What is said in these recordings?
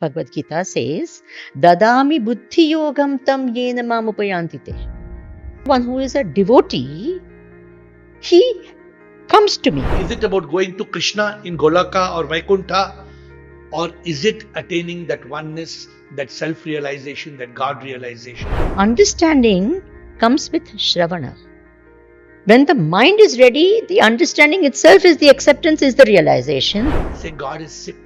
Bhagavad Gita says, Dadami buddhi yogam tam yena mam upayantite. One who is a devotee, he comes to me. Is it about going to Krishna in Golaka or Vaikuntha? Or is it attaining that oneness, that self-realization, that God realization? Understanding comes with Shravana. When the mind is ready, the understanding itself is the acceptance, is the realization. Say God is sick.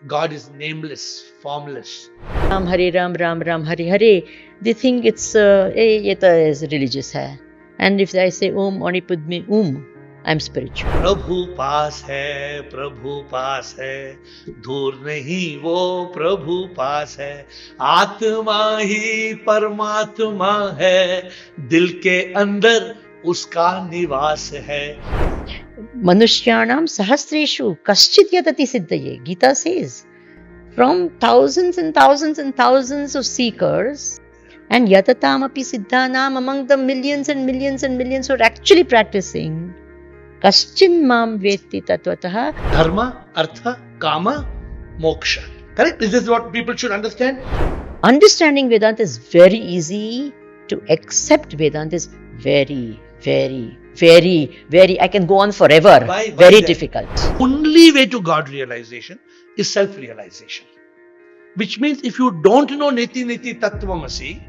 God is nameless, formless. Ram Hare Ram, Ram Ram Hare Hare. They think it's, ye to is religious hai. And if I say Om Anipadme Om, I'm spiritual. प्रभु पास है, दूर नहीं वो प्रभु पास है, आत्मा ही परमात्मा है, दिल के अंदर उसका निवास है. Manushyanam sahasreshu kaschit yatati siddhaye. Gita says, from thousands and thousands and thousands of seekers, and yatatam api siddhanam, among the millions and millions and millions who are actually practicing, kaschin mam vetti tattvataha. Dharma, artha, kama, moksha. Correct? This is what people should understand. Understanding Vedanta is very easy. To accept Vedanta is very, I can go on forever. Very difficult. Only way to God realization is self-realization. Which means if you don't know Neti Neti Tattvamasi,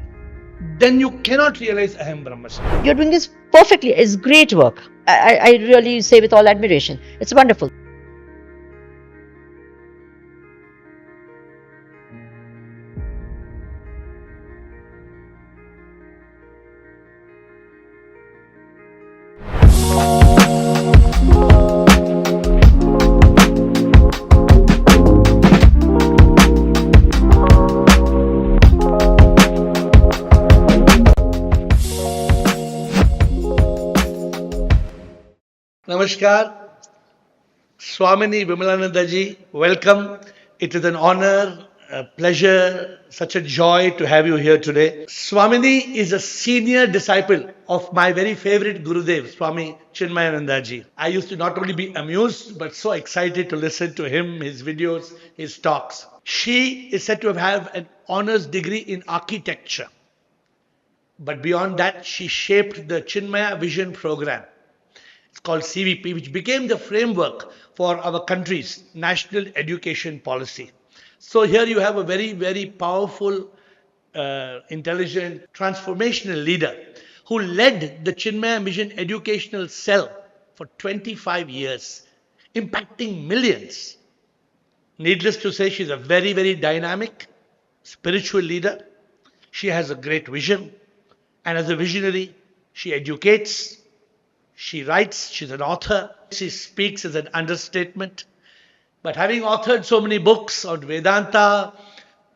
then you cannot realize Aham Brahmasmi. You're doing this perfectly. It's great work. I really say with all admiration. It's wonderful. Namaskar, Swamini Vimalananda Ji, welcome. It is an honor, a pleasure, such a joy to have you here today. Swamini is a senior disciple of my very favorite Gurudev, Swami Chinmayananda Ji. I used to not only be amused, but so excited to listen to him, his videos, his talks. She is said to have an honors degree in architecture. But beyond that, she shaped the Chinmaya Vision program. It's called CVP, which became the framework for our country's national education policy. So here you have a very powerful, intelligent, transformational leader who led the Chinmaya Mission educational cell for 25 years, impacting millions. Needless to say, she's a very dynamic, spiritual leader. She has a great vision, and as a visionary, she educates, she writes, she's an author, she speaks as an understatement. But having authored so many books on Vedanta,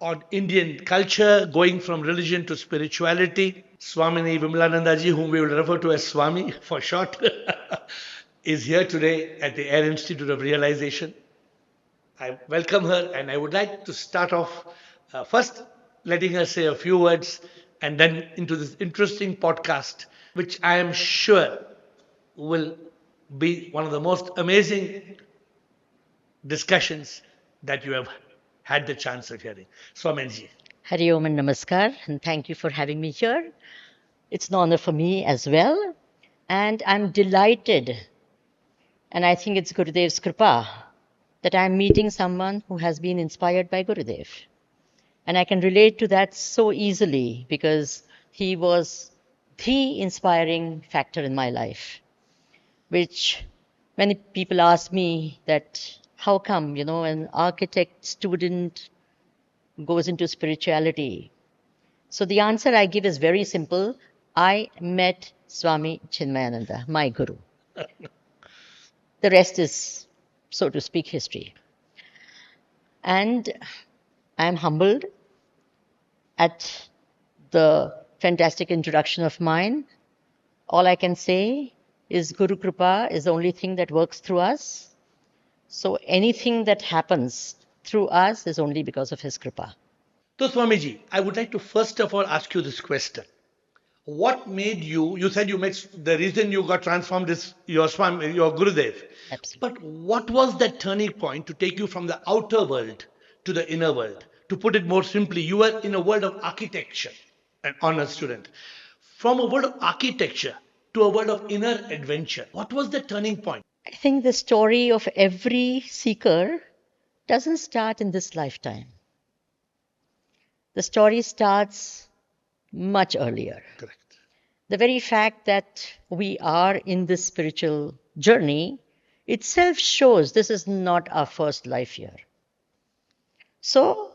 on Indian culture, going from religion to spirituality, Swamini Vimalananda Ji, whom we will refer to as Swami for short, is here today at the AiR Institute of Realization. I welcome her, and I would like to start off first letting her say a few words and then into this interesting podcast, which I am sure will be one of the most amazing discussions that you have had the chance of hearing. Swamiji. Hari Om and Namaskar, and thank you for having me here. It's an honor for me as well, and I'm delighted, and I think it's Gurudev's Kripa, that I'm meeting someone who has been inspired by Gurudev. And I can relate to that so easily because he was the inspiring factor in my life. Which many people ask me that how come, an architect student goes into spirituality. So the answer I give is very simple. I met Swami Chinmayananda, my guru. The rest is, so to speak, history. And I am humbled at the fantastic introduction of mine. All I can say is Guru Kripa is the only thing that works through us. So anything that happens through us is only because of his Kripa. So Swamiji, I would like to first of all ask you this question. What made you said you met, the reason you got transformed is your Gurudev. Absolutely. But what was that turning point to take you from the outer world to the inner world. To put it more simply, you were in a world of architecture, an honor student. From a world of architecture to a world of inner adventure, what was the turning point? I think the story of every seeker doesn't start in this lifetime. The story starts much earlier. Correct. The very fact that we are in this spiritual journey itself shows this is not our first life here. So,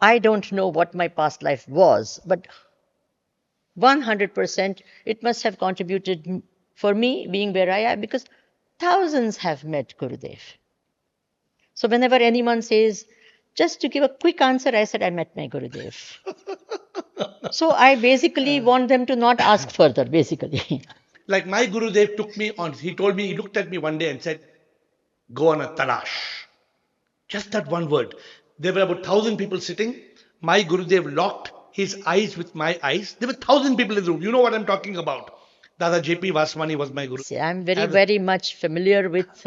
I don't know what my past life was, but 100% it must have contributed for me being where I am, because thousands have met Gurudev. So whenever anyone says, just to give a quick answer, I said I met my Gurudev. So I basically want them to not ask further, basically. Like my Gurudev took me on, he told me, he looked at me one day and said, go on a talash. Just that one word. There were about 1,000 people sitting. My Gurudev locked his eyes with my eyes. There were 1,000 people in the room. You know what I'm talking about. Dada J.P. Vaswani was my Guru. See, I'm very much familiar with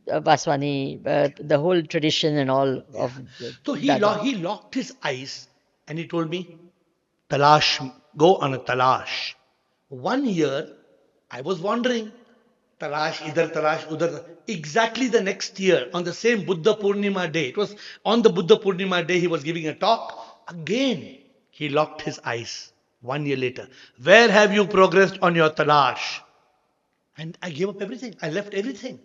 Vaswani, the whole tradition and all of So he Dada. locked his eyes and he told me, talash, go on a talash. 1 year, I was wandering. Talash, idhar talash, udhar. Exactly the next year, on the same Buddha Purnima day, it was on the Buddha Purnima day, he was giving a talk. Again, he locked his eyes. 1 year later, where have you progressed on your talash? And I gave up everything. I left everything.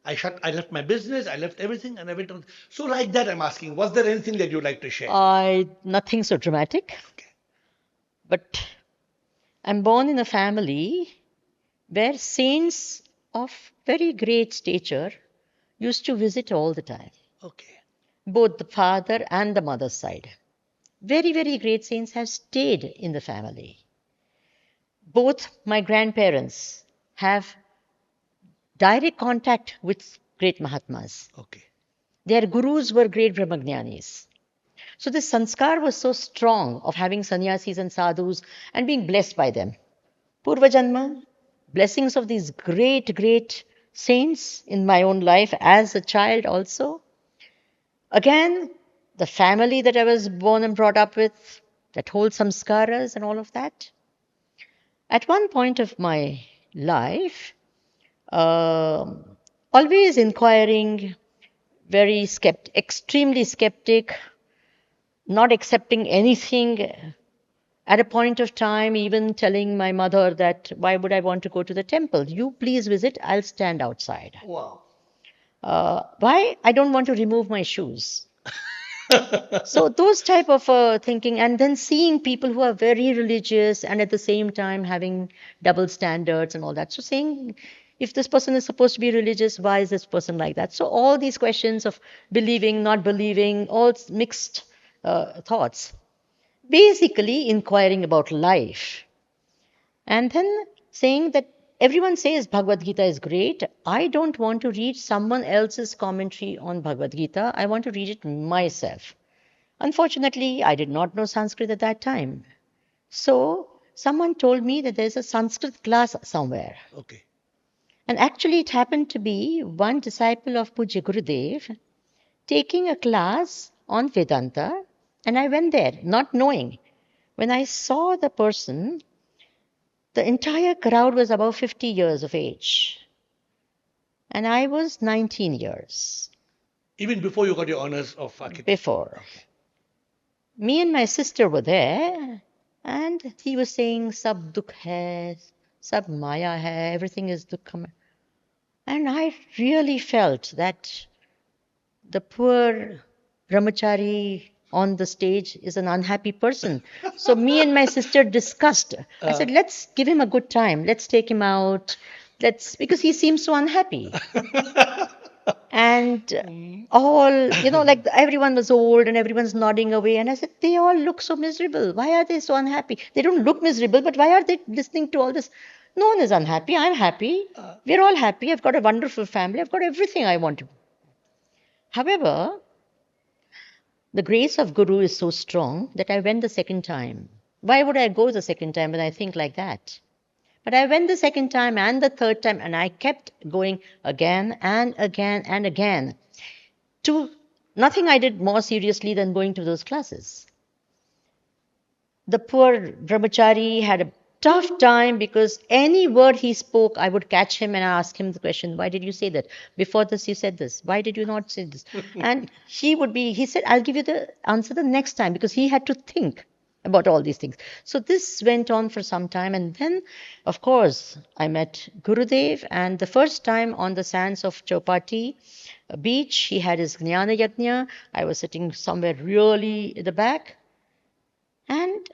I left my business, I left everything, and I went on. So, like that, I'm asking, was there anything that you'd like to share? Nothing so dramatic, Okay. but I'm born in a family where saints of very great stature used to visit all the time, Okay. both the father and the mother's side. Very great saints have stayed in the family. Both my grandparents have direct contact with great Mahatmas. Okay. Their gurus were great Brahmagyanis. So this sanskar was so strong of having sannyasis and sadhus and being blessed by them. Purva Janma, blessings of these great saints in my own life as a child also. Again, the family that I was born and brought up with, that whole samskaras and all of that. At one point of my life, always inquiring, extremely skeptic, not accepting anything. At a point of time, even telling my mother that, why would I want to go to the temple? You please visit, I'll stand outside. Wow. Why? I don't want to remove my shoes. So those type of thinking, and then seeing people who are very religious and at the same time having double standards and all that. So saying, if this person is supposed to be religious, why is this person like that? So all these questions of believing, not believing, all mixed thoughts. Basically inquiring about life. And then saying that everyone says Bhagavad Gita is great. I don't want to read someone else's commentary on Bhagavad Gita. I want to read it myself. Unfortunately, I did not know Sanskrit at that time. So someone told me that there's a Sanskrit class somewhere. Okay. And actually it happened to be one disciple of Pujya Gurudev taking a class on Vedanta, and I went there not knowing. When I saw the person, the entire crowd was above 50 years of age. And I was 19 years. Even before you got your honors of architecture? Before. Okay. Me and my sister were there, and he was saying, Sab dukh hai, sab maya hai, everything is dukh. And I really felt that the poor brahmachari on the stage is an unhappy person. So me and my sister discussed. I said, let's give him a good time. Let's take him out. Because he seems so unhappy. And like everyone was old and everyone's nodding away. And I said, they all look so miserable. Why are they so unhappy? They don't look miserable, but why are they listening to all this? No one is unhappy. I'm happy. We're all happy. I've got a wonderful family. I've got everything I want to. However, the grace of Guru is so strong that I went the second time. Why would I go the second time when I think like that? But I went the second time and the third time, and I kept going again and again and again to nothing I did more seriously than going to those classes. The poor brahmachari had a tough time because any word he spoke, I would catch him and ask him the question, why did you say that? Before this, you said this. Why did you not say this? And he said, I'll give you the answer the next time, because he had to think about all these things. So this went on for some time. And then, of course, I met Gurudev. And the first time on the sands of Chowpatty beach, he had his Jnana Yajna. I was sitting somewhere really in the back. And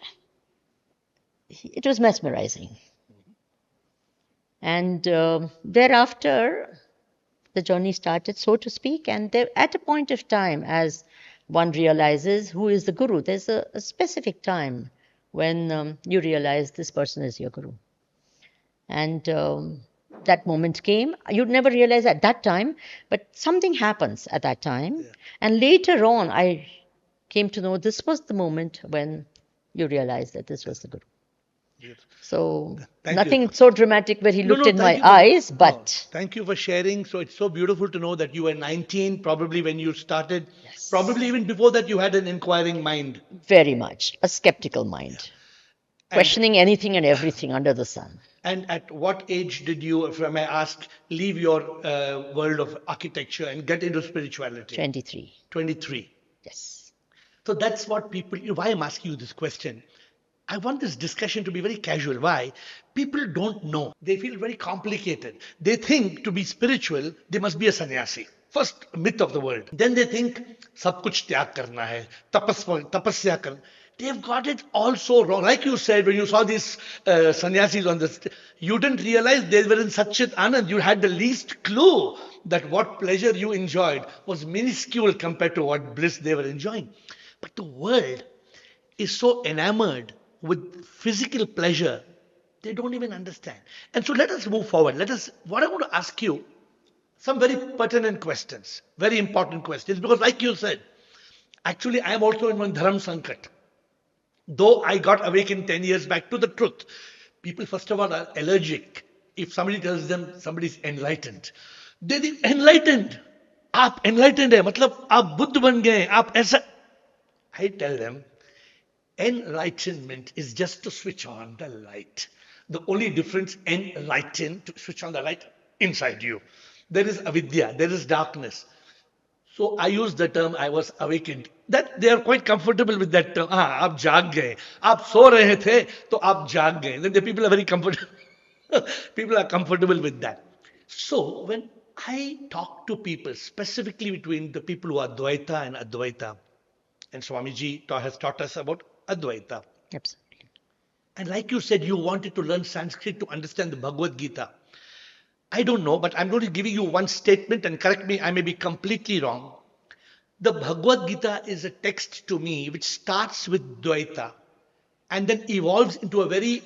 it was mesmerizing. And thereafter, the journey started, so to speak. And there, at a point of time, as one realizes who is the guru, there's a specific time when you realize this person is your guru. And that moment came. You'd never realize at that time, but something happens at that time. Yeah. And later on, I came to know this was the moment when you realize that this was the guru. Yes. So nothing so dramatic where he looked in my eyes, but... Thank you for sharing. So it's so beautiful to know that you were 19, probably when you started. Yes. Probably even before that you had an inquiring mind. Very much. A skeptical mind. Yeah. Questioning anything and everything under the sun. And at what age did you, if I may ask, leave your world of architecture and get into spirituality? 23. 23. Yes. So that's what people... Why I'm asking you this question? I want this discussion to be very casual. Why? People don't know. They feel very complicated. They think to be spiritual, they must be a sannyasi. First myth of the world. Then they think, sab kuch tyag karna hai, tapasya karna. They've got it all so wrong. Like you said, when you saw these sannyasis on this, you didn't realize they were in Satchit Anand. You had the least clue that what pleasure you enjoyed was minuscule compared to what bliss they were enjoying. But the world is so enamored with physical pleasure, they don't even understand. And so let us move forward. What I want to ask you, some very pertinent questions, very important questions, because like you said, actually I am also in one dharam sankat. Though I got awakened 10 years back to the truth, people first of all are allergic. If somebody tells them somebody is enlightened, they think enlightened. Aap enlightened hai, matlab aap buddh ban gaye, aap aisa. I tell them, enlightenment is just to switch on the light. The only difference, enlighten, to switch on the light inside you. There is avidya, there is darkness. So I use the term I was awakened. That they are quite comfortable with that term. Aap jaag gaye. Aap so rahe the, to aap jaag gaye. Then the people are very comfortable. People are comfortable with that. So when I talk to people, specifically between the people who are Dvaitha and Advaitha, and Swamiji has taught us about Advaitha. Absolutely. And like you said, you wanted to learn Sanskrit to understand the Bhagavad Gita. I don't know, but I'm going to give you one statement and correct me, I may be completely wrong. The Bhagavad Gita is a text to me which starts with Dvaitha and then evolves into a very,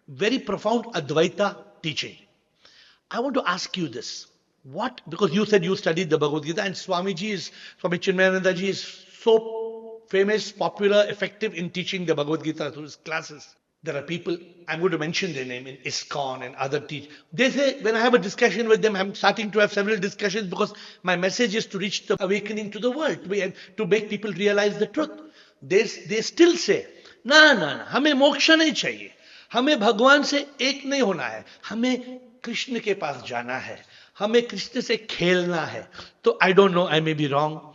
very profound Advaita teaching. I want to ask you this. What, because you said you studied the Bhagavad Gita and Swami Chinmayananda Ji is so famous, popular, effective in teaching the Bhagavad Gita through his classes. There are people, I'm going to mention their name, in ISKCON and other teachers. They say, when I have a discussion with them, I'm starting to have several discussions because my message is to reach the awakening to the world, to make people realize the truth. They still say, na, हमें मोक्षा नहीं चाहिए, हमें भगवान से एक नहीं होना है, हमें कृष्ण के पास जाना है, हमें कृष्ण से खेलना है. So I don't know, I may be wrong.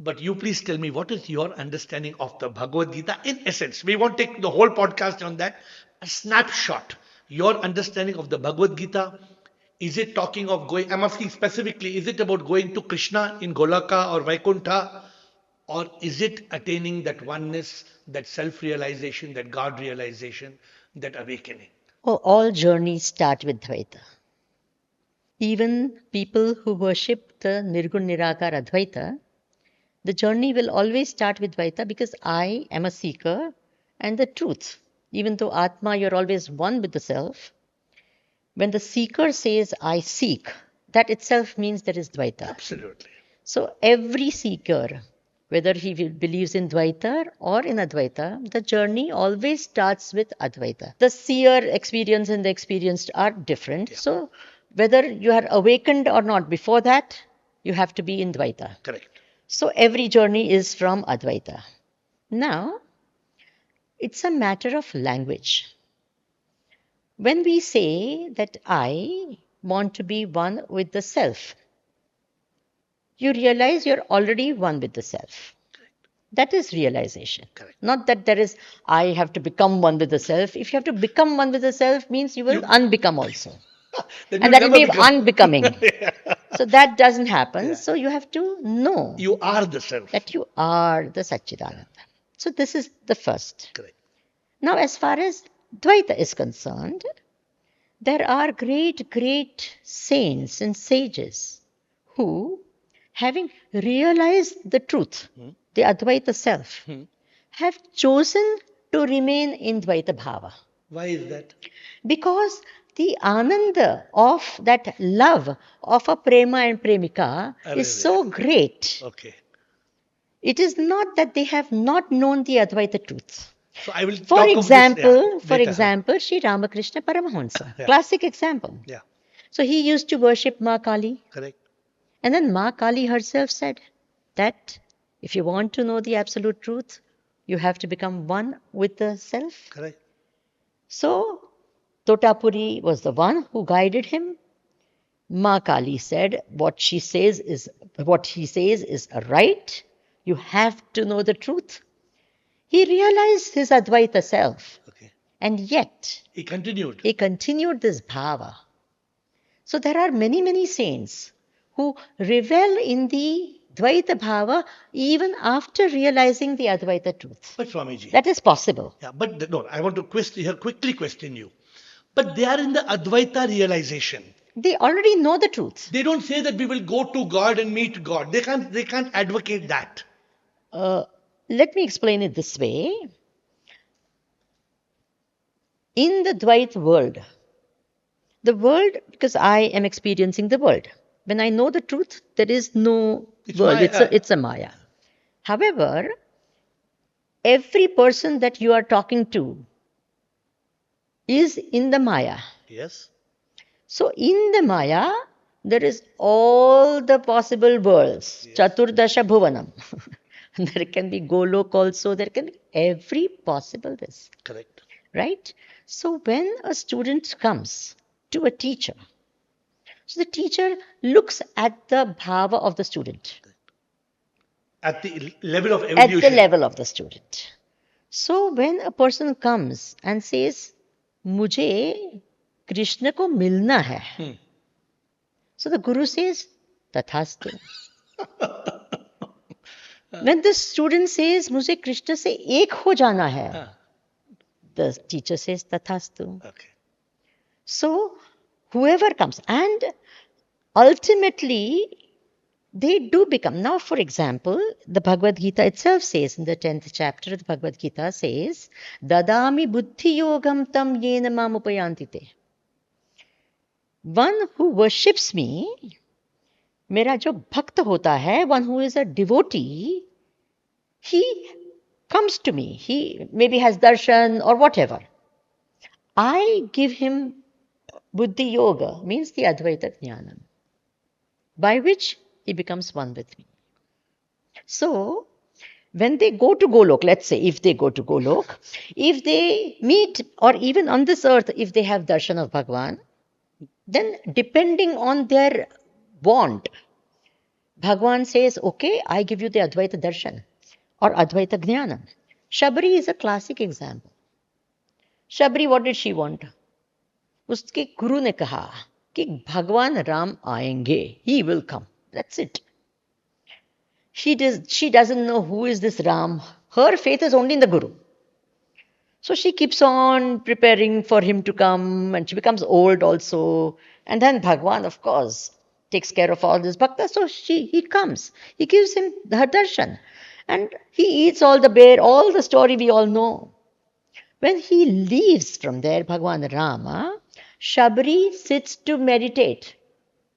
But you please tell me, what is your understanding of the Bhagavad Gita in essence? We won't take the whole podcast on that. A snapshot. Your understanding of the Bhagavad Gita. Is it talking of going, I'm asking specifically, is it about going to Krishna in Golaka or Vaikuntha? Or is it attaining that oneness, that self-realization, that God realization, that awakening? Oh, all journeys start with Dvaita. Even people who worship the Nirgun Nirakar Advaita, the journey will always start with Dvaita because I am a seeker and the truth. Even though Atma, you're always one with the self. When the seeker says, I seek, that itself means there is Dvaita. Absolutely. So every seeker, whether he believes in Dvaita or in Advaita, the journey always starts with Advaita. The seer experience and the experienced are different. Yeah. So whether you are awakened or not, before that, you have to be in Dvaita. Correct. So every journey is from Advaita. Now, it's a matter of language. When we say that I want to be one with the self, you realize you're already one with the self. That is realization. Correct. Not that there is, I have to become one with the self. If you have to become one with the self, means you will unbecome also. Then And you'll that will never be become. unbecoming. Yeah. So that doesn't happen. Yeah. So you have to know You are the self. that you are the Satchidananda. So this is the first. Correct. Now, as far as Dvaita is concerned, there are great saints and sages who, having realized the truth, the Advaita self, have chosen to remain in Dvaita Bhava. Why is that? Because the ananda of that love of a prema and premika is so great. Okay. It is not that they have not known the Advaita truth. So I will For talk example, of this later. Sri Ramakrishna Paramahansa, Yeah. classic example. Yeah. So he used to worship Ma Kali. Correct. And then Ma Kali herself said that if you want to know the absolute truth, you have to become one with the self. Correct. So Totapuri was the one who guided him. Ma Kali said what he says is right. You have to know the truth. He realized his Advaita self. Okay. And yet He continued. He continued this bhava. So there are many saints who revel in the Dvaita bhava even after realizing the Advaita truth. But Swamiji. That is possible. Yeah, but no, I want to quickly question you. But they are in the Advaita realization. They already know the truth. They don't say that we will go to God and meet God. They can't advocate that. Let me explain it this way. In the Dvaita world, because I am experiencing the world. When I know the truth, there is no world. Maya. It's a Maya. However, every person that you are talking to is in the Maya. Yes. So in the Maya, there is all the possible worlds. Yes. Chaturdasha Bhuvanam. There can be Golok also. There can be every possible this. Correct. Right? So when a student comes to a teacher, so the teacher looks at the bhava of the student. At the level of evolution. At the level of the student. So when a person comes and says, Mujhe Krishna ko milna hai. So the Guru says, Tathastu. When the student says, Mujhe Krishna se ek ho jana hai, the teacher says, Tathastu. Okay. So whoever comes, and ultimately they do become. Now, for example, the Bhagavad Gita itself says in the 10th chapter of the Bhagavad Gita says, Dadami buddhi yogam tam yena mam upayantite. One who worships me, मेरा जो भक्त होता है, one who is a devotee, he comes to me. He maybe has darshan or whatever. I give him buddhi yoga, means the Advaita Jnanam, by which he becomes one with me. So, when they go to Golok, let's say if they go to Golok, if they meet, or even on this earth, if they have darshan of Bhagwan, then depending on their want, Bhagwan says, okay, I give you the Advaita darshan or Advaita Jnanam. Shabri is a classic example. Shabri, what did she want? उसके गुरु ने कहा कि भगवान राम आएंगे, he will come. That's it. She doesn't know who is this Ram. Her faith is only in the Guru. So she keeps on preparing for him to come, and she becomes old also. And then Bhagwan, of course, takes care of all this bhakta. So he comes. He gives him her darshan. And he eats all the bear, all the story we all know. When he leaves from there, Bhagwan Rama, Shabri sits to meditate.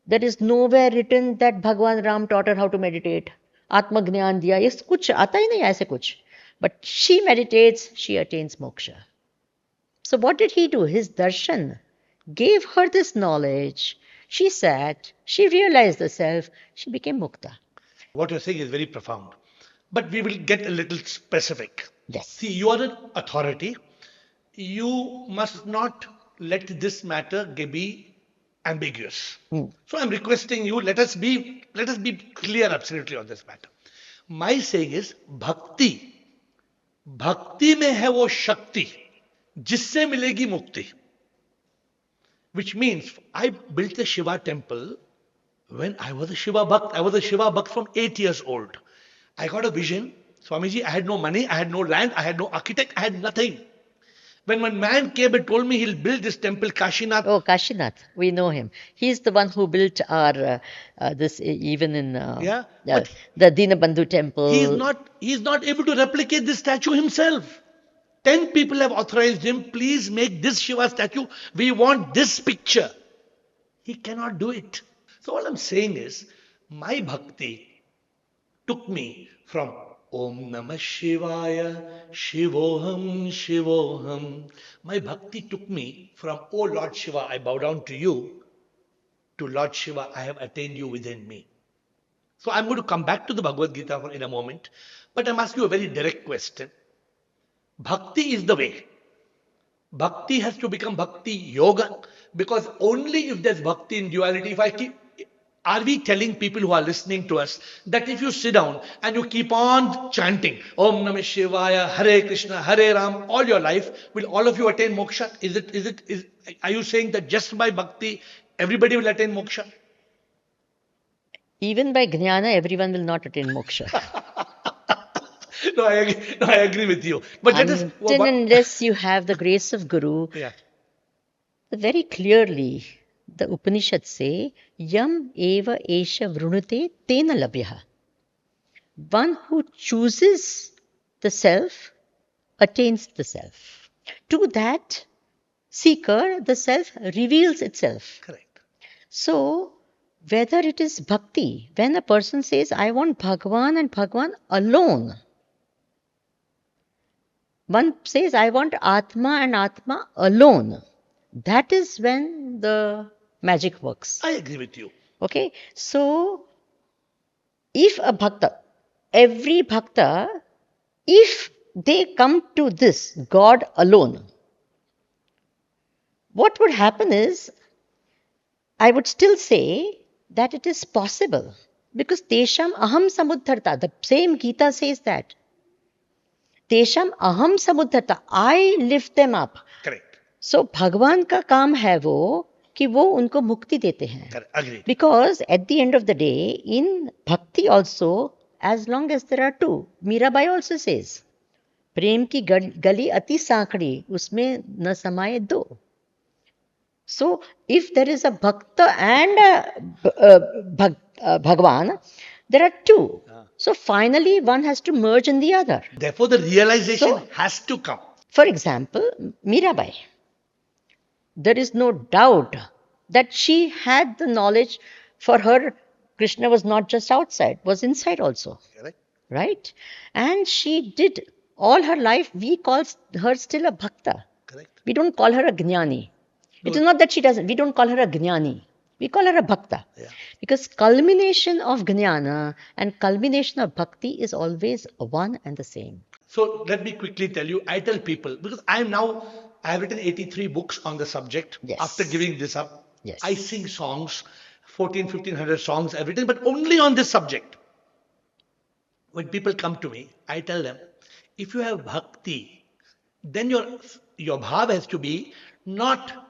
There is nowhere written that Bhagwan Ram taught her how to meditate. Atma Gnan diya. Yes, kuch aata hi nahi aise kuch. But she meditates, she attains moksha. So what did he do? His darshan gave her this knowledge. She sat, she realized the self, she became mukta. What you're saying is very profound. But we will get a little specific. Yes. See, you are an authority. You must not let this matter be ambiguous. So I'm requesting you, let us be clear absolutely on this matter. My saying is bhakti. Bhakti में है वो शक्ति जिससे मिलेगी मुक्ति. Which means I built a Shiva temple when I was a Shiva Bhakt. I was a Shiva Bhakt from 8 years old. I got a vision. Swamiji, I had no money, I had no land, I had no architect, I had nothing. When one man came and told me he'll build this temple, Kashinath. Oh, Kashinath, we know him. He's the one who built our this even in Yeah, the Dinabandhu temple. He's not able to replicate this statue himself. 10 people have authorized him, please make this Shiva statue. We want this picture. He cannot do it. So all I'm saying is, my bhakti took me from Om Namah Shivaya, Shivoham, Shivoham. My bhakti took me from, Oh Lord Shiva, I bow down to you, to Lord Shiva, I have attained you within me. So I'm going to come back to the Bhagavad Gita in a moment, but I'm asking you a very direct question. Bhakti is the way. Bhakti has to become Bhakti Yoga, because only if there's Bhakti in duality, are we telling people who are listening to us that if you sit down and you keep on chanting Om Namah Shivaya, Hare Krishna, Hare Ram all your life, will all of you attain moksha? Are you saying that just by bhakti everybody will attain moksha? Even by jnana, everyone will not attain moksha. No, I agree with you. But unless you have the grace of Guru, yeah. Very clearly, the Upanishads say, Yam eva esha vrunute tena labhyaha. One who chooses the self attains the self. To that seeker, the self reveals itself. Correct. So, whether it is bhakti, when a person says, I want Bhagavan and Bhagavan alone. One says, I want Atma and Atma alone. That is when the magic works. I agree with you. Okay, so if a bhakta, every bhakta, if they come to this God alone, what would happen is, I would still say that it is possible, because Tesham aham samuddharta, the same Gita says that. Tesham aham samuddharta, I lift them up. Correct. So भगवान का काम है वो कि वो उनको मुक्ति देते हैं. Agreed. Because at the end of the day, in bhakti also, as long as there are two, Mirabai also says, प्रेम की गली अति सांकड़ी, उसमें न समाये दो. So if there is a bhakta and Bhagwan, there are two. So finally one has to merge in the other. Therefore the realization has to come. For example, Mirabai. There is no doubt that she had the knowledge. For her, Krishna was not just outside, was inside also. Correct. Right? And she did all her life. We call her still a bhakta. Correct. We don't call her a jnani. It is not that she doesn't. We don't call her a jnani. We call her a bhakta. Yeah. Because culmination of jnana and culmination of bhakti is always one and the same. So let me quickly tell you, I tell people, because I have written 83 books on the subject. Yes. After giving this up. Yes. I sing songs, 1500 songs I've written, but only on this subject. When people come to me, I tell them, if you have bhakti, then your bhav has to be not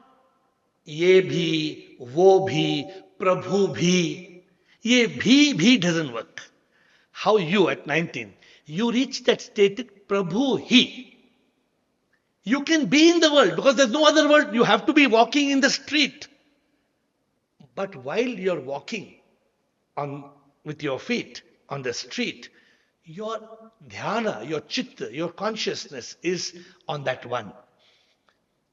ye bhi, wo bhi, prabhu bhi. Ye bhi doesn't work. How you at 19, you reach that state, prabhu hi. You can be in the world because there's no other world. You have to be walking in the street. But while you're walking with your feet on the street, your dhyana, your chitta, your consciousness is on that one.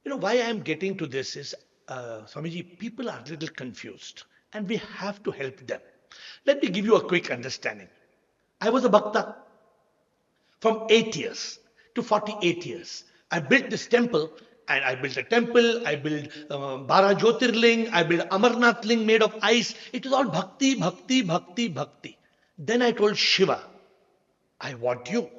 You know, why I am getting to this is, Swamiji, people are a little confused and we have to help them. Let me give you a quick understanding. I was a bhakta from 8 years to 48 years. I built this temple, and I built a temple, I built Bara Jyotirling, I built Amarnath ling made of ice. It was all bhakti, bhakti, bhakti, bhakti. Then I told Shiva, I want you.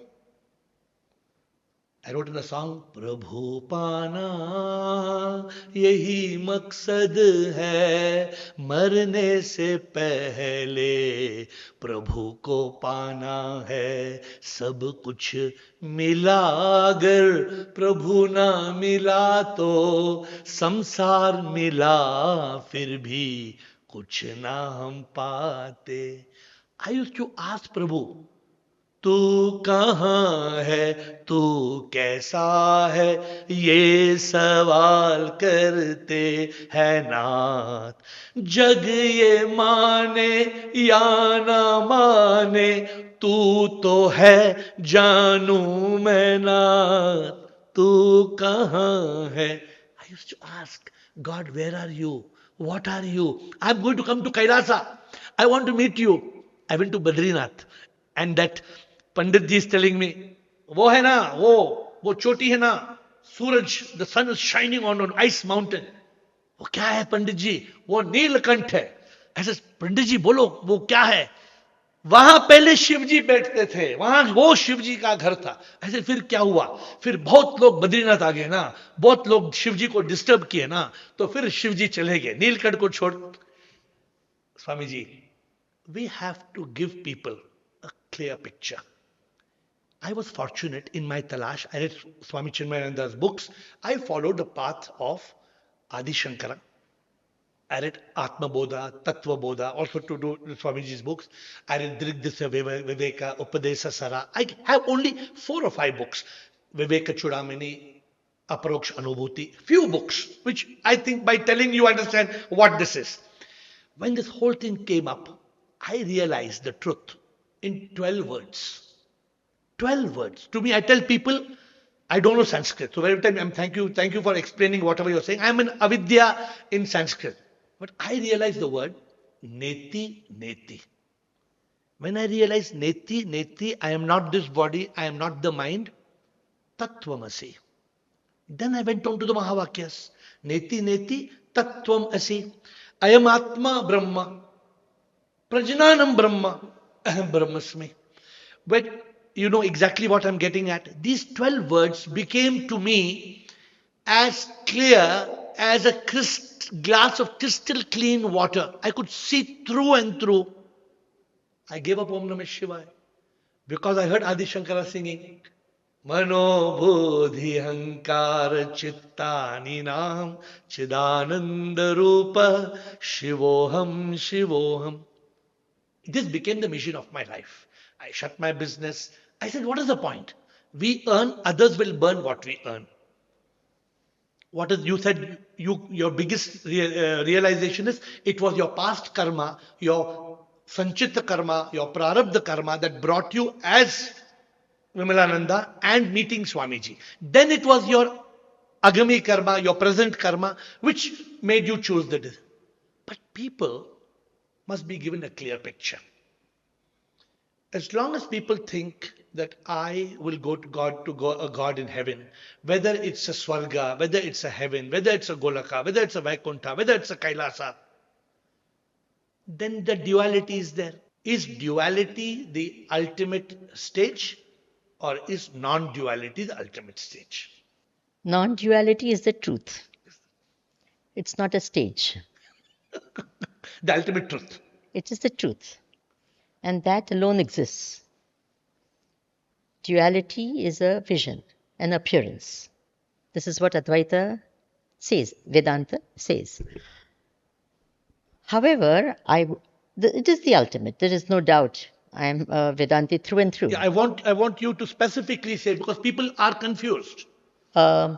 I wrote in a song, Prabhu पाना यही मकसद है, मरने से पहले प्रभु को पाना है, सब कुछ मिला अगर प्रभु ना मिला तो संसार मिला फिर भी कुछ ना हम पाते. I used to ask Prabhu, तू कहाँ है, तू कैसा है, ये सवाल करते हैं नाथ. जग ये माने या ना माने, तू तो है जानू मैं नाथ. तू कहाँ है? I used to ask God, where are you? What are you? I'm going to come to Kailasa. I want to meet you. I went to Badrinath, and that Pandit ji is telling me, वो है ना, वो चोटी है ना, सूरज, the sun is shining on an ice mountain. वो क्या है पंडित जी? वो नीलकंठ है. ऐसे पंडित जी बोलो वो क्या है? वहां पहले शिव जी बैठते थे, वहां वो शिव जी का घर था. ऐसे फिर क्या हुआ? फिर बहुत लोग बद्रीनाथ आ गए ना, बहुत लोग शिव जी को डिस्टर्ब किए ना, तो फिर शिव जी चले गए, नीलकंठ को छोड़. Swami ji, we have to give people a clear picture. I was fortunate in my talash. I read Swami Chinmayananda's books. I followed the path of Adi Shankara. I read Atma Bodha, Tattva Bodha, also to do Swamiji's books. I read Drigdhya Viveka, Upadesa Sara. I have only 4 or 5 books. Viveka Chudamani, Aparoksha Anubhuti. Few books, which I think by telling you understand what this is. When this whole thing came up, I realized the truth in 12 words. 12 words. To me, I tell people, I don't know Sanskrit. So every time I'm thank you for explaining whatever you're saying. I'm an avidya in Sanskrit. But I realized the word neti, neti. When I realized neti, neti, I am not this body, I am not the mind, tattvamasi. Then I went on to the Mahavakyas. Neti, neti, tattvam asi. I am Atma Brahma. Prajnanam Brahma. Aham Brahmasmi. But you know exactly what I'm getting at. These 12 words became to me as clear as a glass of crystal clean water. I could see through and through. I gave up Om Namah Shivaya because I heard Adi Shankara singing. Mano bodhi hankar chittani nam chidananda rupa shivoham shivoham. This became the mission of my life. I shut my business. I said, what is the point? We earn, others will burn what we earn. What is, you said, your biggest realization is, it was your past karma, your sanchita karma, your prarabdha karma that brought you as Vimalananda and meeting Swamiji. Then it was your agami karma, your present karma, which made you choose the. But people must be given a clear picture. As long as people think that I will go to God, a God in heaven, whether it's a Swarga, whether it's a heaven, whether it's a Golaka, whether it's a Vaikuntha, whether it's a Kailasa, then the duality is there. Is duality the ultimate stage, or is non-duality the ultimate stage? Non-duality is the truth. It's not a stage. The ultimate truth. It is the truth. And that alone exists. Duality is a vision, an appearance. This is what Advaitha says, Vedanta says. However, it is the ultimate. There is no doubt. I am Vedanti through and through. Yeah, I want you to specifically say, because people are confused. I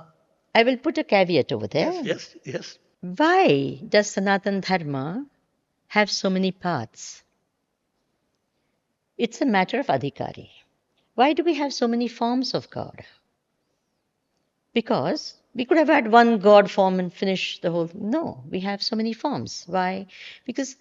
will put a caveat over there. Yes. Why does Sanatana Dharma have so many paths? It's a matter of adhikari. Why do we have so many forms of God? Because we could have had one God form and finish the whole. No, we have so many forms. Why? Because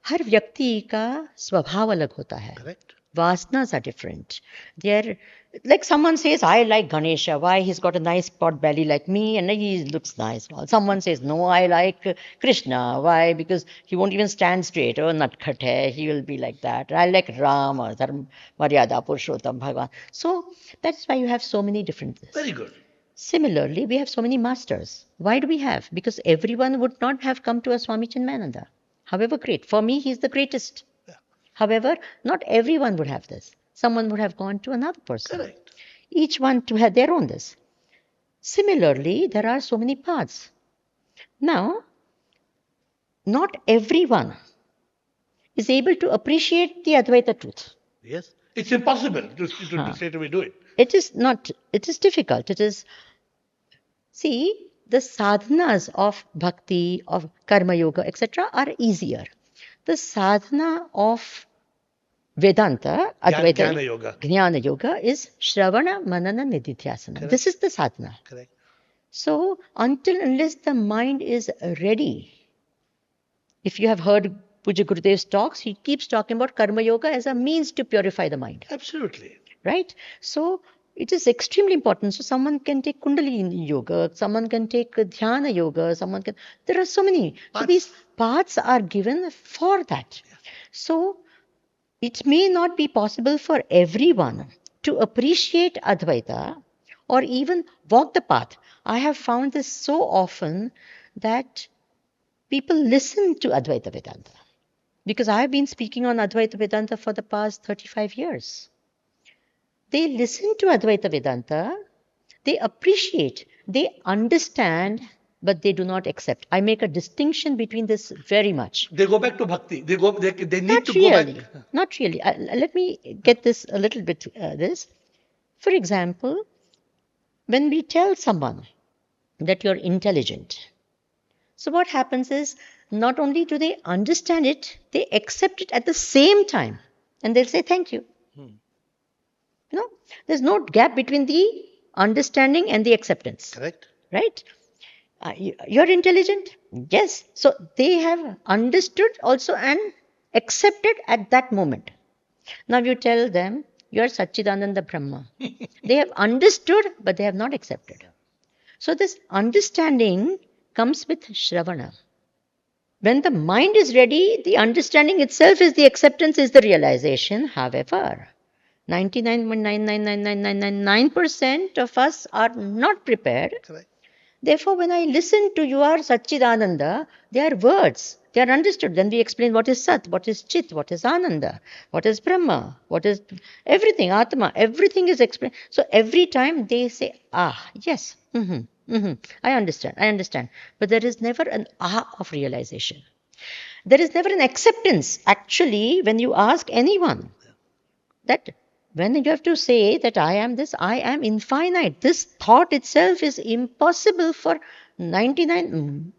हर व्यक्ति का स्वभाव अलग होता है. Correct. Vasanas are different. They're like someone says, I like Ganesha. Why? He's got a nice pot belly like me and he looks nice. Well, someone says, no, I like Krishna. Why? Because he won't even stand straight. Oh, natkhat hai. He will be like that. I like Rama, Dharma, Maryada, Purushottam, Bhagavan. So that's why you have so many different. Very good. Similarly, we have so many masters. Why do we have? Because everyone would not have come to a Swami Chinmayananda. However great. For me, he's the greatest. Yeah. However, not everyone would have this. Someone would have gone to another person. Correct. Each one to have their own this. Similarly, there are so many paths. Now, not everyone is able to appreciate the Advaita truth. Yes. It's impossible to straight away do it. It is not, it is difficult. It is, see, the sadhanas of bhakti, of karma yoga, etc. are easier. The sadhana of Vedanta, Advaita, Jnana Yoga is Shravana, Manana, Nididhyasana. Correct. This is the sadhana. Correct. So, unless the mind is ready, if you have heard Puja Gurudev's talks, he keeps talking about Karma Yoga as a means to purify the mind. Absolutely. Right? So, it is extremely important. So, someone can take Kundalini Yoga, someone can take Dhyana Yoga, someone can. There are so many. So, these paths are given for that. Yeah. So, it may not be possible for everyone to appreciate Advaita or even walk the path. I have found this so often that people listen to Advaita Vedanta. Because I have been speaking on Advaita Vedanta for the past 35 years. They listen to Advaita Vedanta, they appreciate, they understand, but they do not accept. I make a distinction between this very much. They go back to bhakti. They need not to really, go back. Not really. Let me get this a little bit. For example, when we tell someone that you're intelligent, so what happens is not only do they understand it, they accept it at the same time, and they'll say thank you. You know, there's no gap between the understanding and the acceptance. Correct. Right? You're intelligent? Yes. So they have understood also and accepted at that moment. Now you tell them, you're Satchidananda Brahma. They have understood, but they have not accepted. So this understanding comes with Shravana. When the mind is ready, the understanding itself is the acceptance, is the realization. However, 99.99999% of us are not prepared. Correct. Therefore, when I listen to your Satchidananda, they are words. They are understood. Then we explain what is Sat, what is Chit, what is Ananda, what is Brahma, what is everything, Atma. Everything is explained. So every time they say, yes, I understand. But there is never an of realization. There is never an acceptance. Actually, when you ask anyone that when you have to say that I am this, I am infinite, this thought itself is impossible for 99,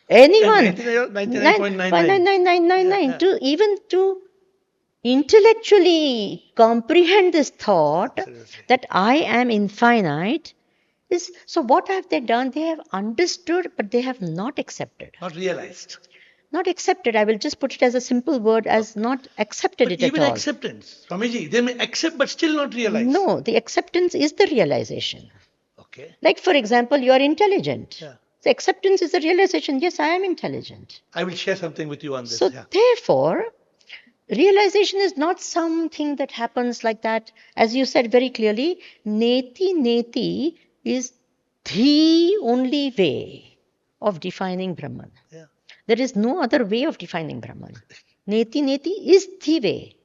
anyone, 99.999, to even to intellectually comprehend this thought. Absolutely. That I am infinite. So what have they done? They have understood, but they have not accepted. Not realized. Not accepted. I will just put it as a simple word, as not accepted it at all. Even acceptance. Swamiji, they may accept but still not realize. No, the acceptance is the realization. Okay. Like for example, you are intelligent. Yeah. The acceptance is the realization. Yes, I am intelligent. I will share something with you on this. So therefore, realization is not something that happens like that. As you said very clearly, neti is the only way of defining Brahman. Yeah. There is no other way of defining Brahman. Neti is the way.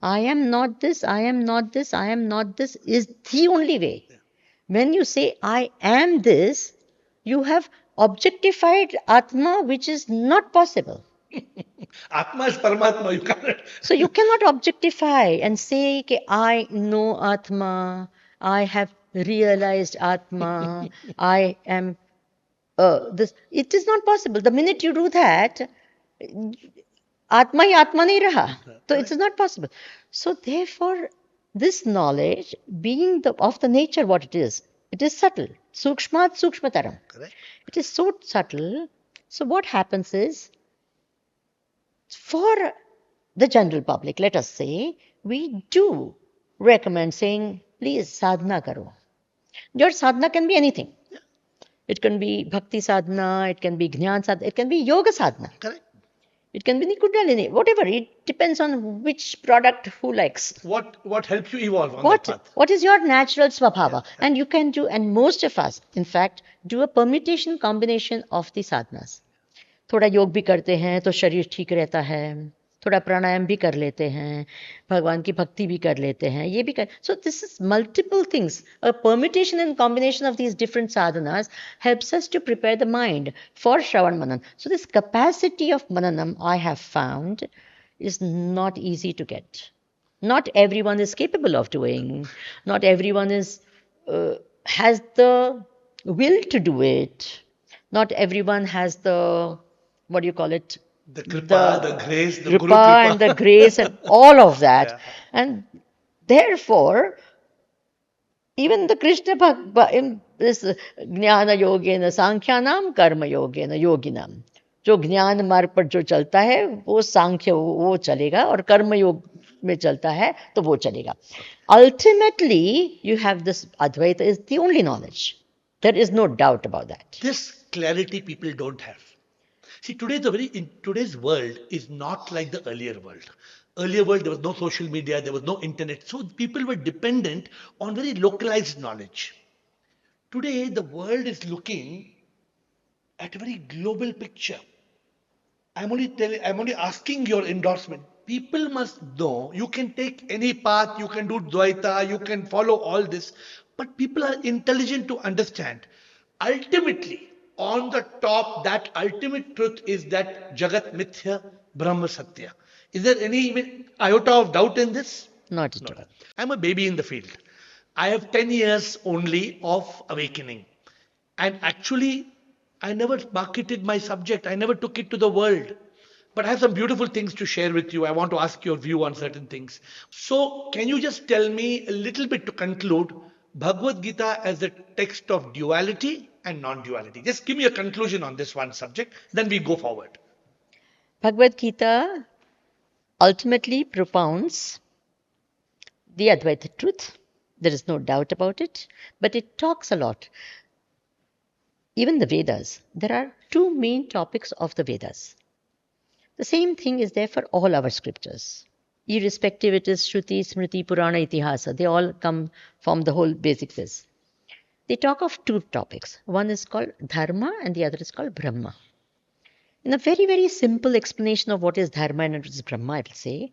I am not this, I am not this, I am not this is the only way. Yeah. When you say I am this, you have objectified Atma, which is not possible. Atma is Paramatma. You cannot. So you cannot objectify and say, I know Atma, I have realized Atma, I am this. It is not possible. The minute you do that, Atma hi Atma nahi raha. So it is not possible. So therefore, this knowledge, being of the nature what it is subtle. Sukshmat sukshmataram. Correct. It is so subtle. So what happens is, for the general public, let us say, we do recommend saying, please sadhana karo. Your sadhana can be anything. It can be bhakti sadhana, it can be jnana sadhana, it can be yoga sadhana. Correct. It can be kundalini, whatever. It depends on which product who likes. What helps you evolve on that path? What is your natural swabhava? And you can do, and most of us, in fact, do a permutation combination of the sadhanas. थोड़ा योग भी करते हैं तो शरीर ठीक रहता है, थोड़ा प्राणायाम भी कर लेते हैं, भगवान की भक्ति भी कर लेते हैं, ये भी कर. So this is multiple things. A permutation and combination of these different sadhanas helps us to prepare the mind for Shravan Manan. So this capacity of Mananam, I have found, is not easy to get. Not everyone is capable of doing. Not everyone has the will to do it. Not everyone has the, what do you call it? The kripa, the grace, the guru kripa and the grace and all of that. Yeah. And therefore, even the Krishna in this Jnana Yogena Sankhyanam Karma Yogena Yoginam. जो ज्ञान मार्ग पर जो चलता है वो सांख्य वो चलेगा और कर्म योग में चलता है तो वो चलेगा. Ultimately, you have this Advaita is the only knowledge. There is no doubt about that. This clarity people don't have. See, in today's world is not like the earlier world. Earlier world, there was no social media, there was no internet. So people were dependent on very localized knowledge. Today, the world is looking at a very global picture. I'm only asking your endorsement. People must know you can take any path, you can do Dvaitha, you can follow all this, but people are intelligent to understand. Ultimately, on the top, that ultimate truth is that Jagat Mithya Brahma Satya. Is there any even iota of doubt in this? Not at all. I'm a baby in the field. I have 10 years only of awakening. And actually, I never marketed my subject. I never took it to the world. But I have some beautiful things to share with you. I want to ask your view on certain things. So, can you just tell me a little bit to conclude Bhagavad Gita as a text of duality and non-duality? Just give me a conclusion on this one subject, then we go forward. Bhagavad Gita ultimately propounds the Advaita truth. There is no doubt about it. But it talks a lot. Even the Vedas, there are two main topics of the Vedas. The same thing is there for all our scriptures. Irrespective it is Shruti, Smriti, Purana, Itihasa, they all come from the whole basic this. They talk of two topics. One is called Dharma and the other is called Brahma. In a very, very simple explanation of what is Dharma and what is Brahma, I will say,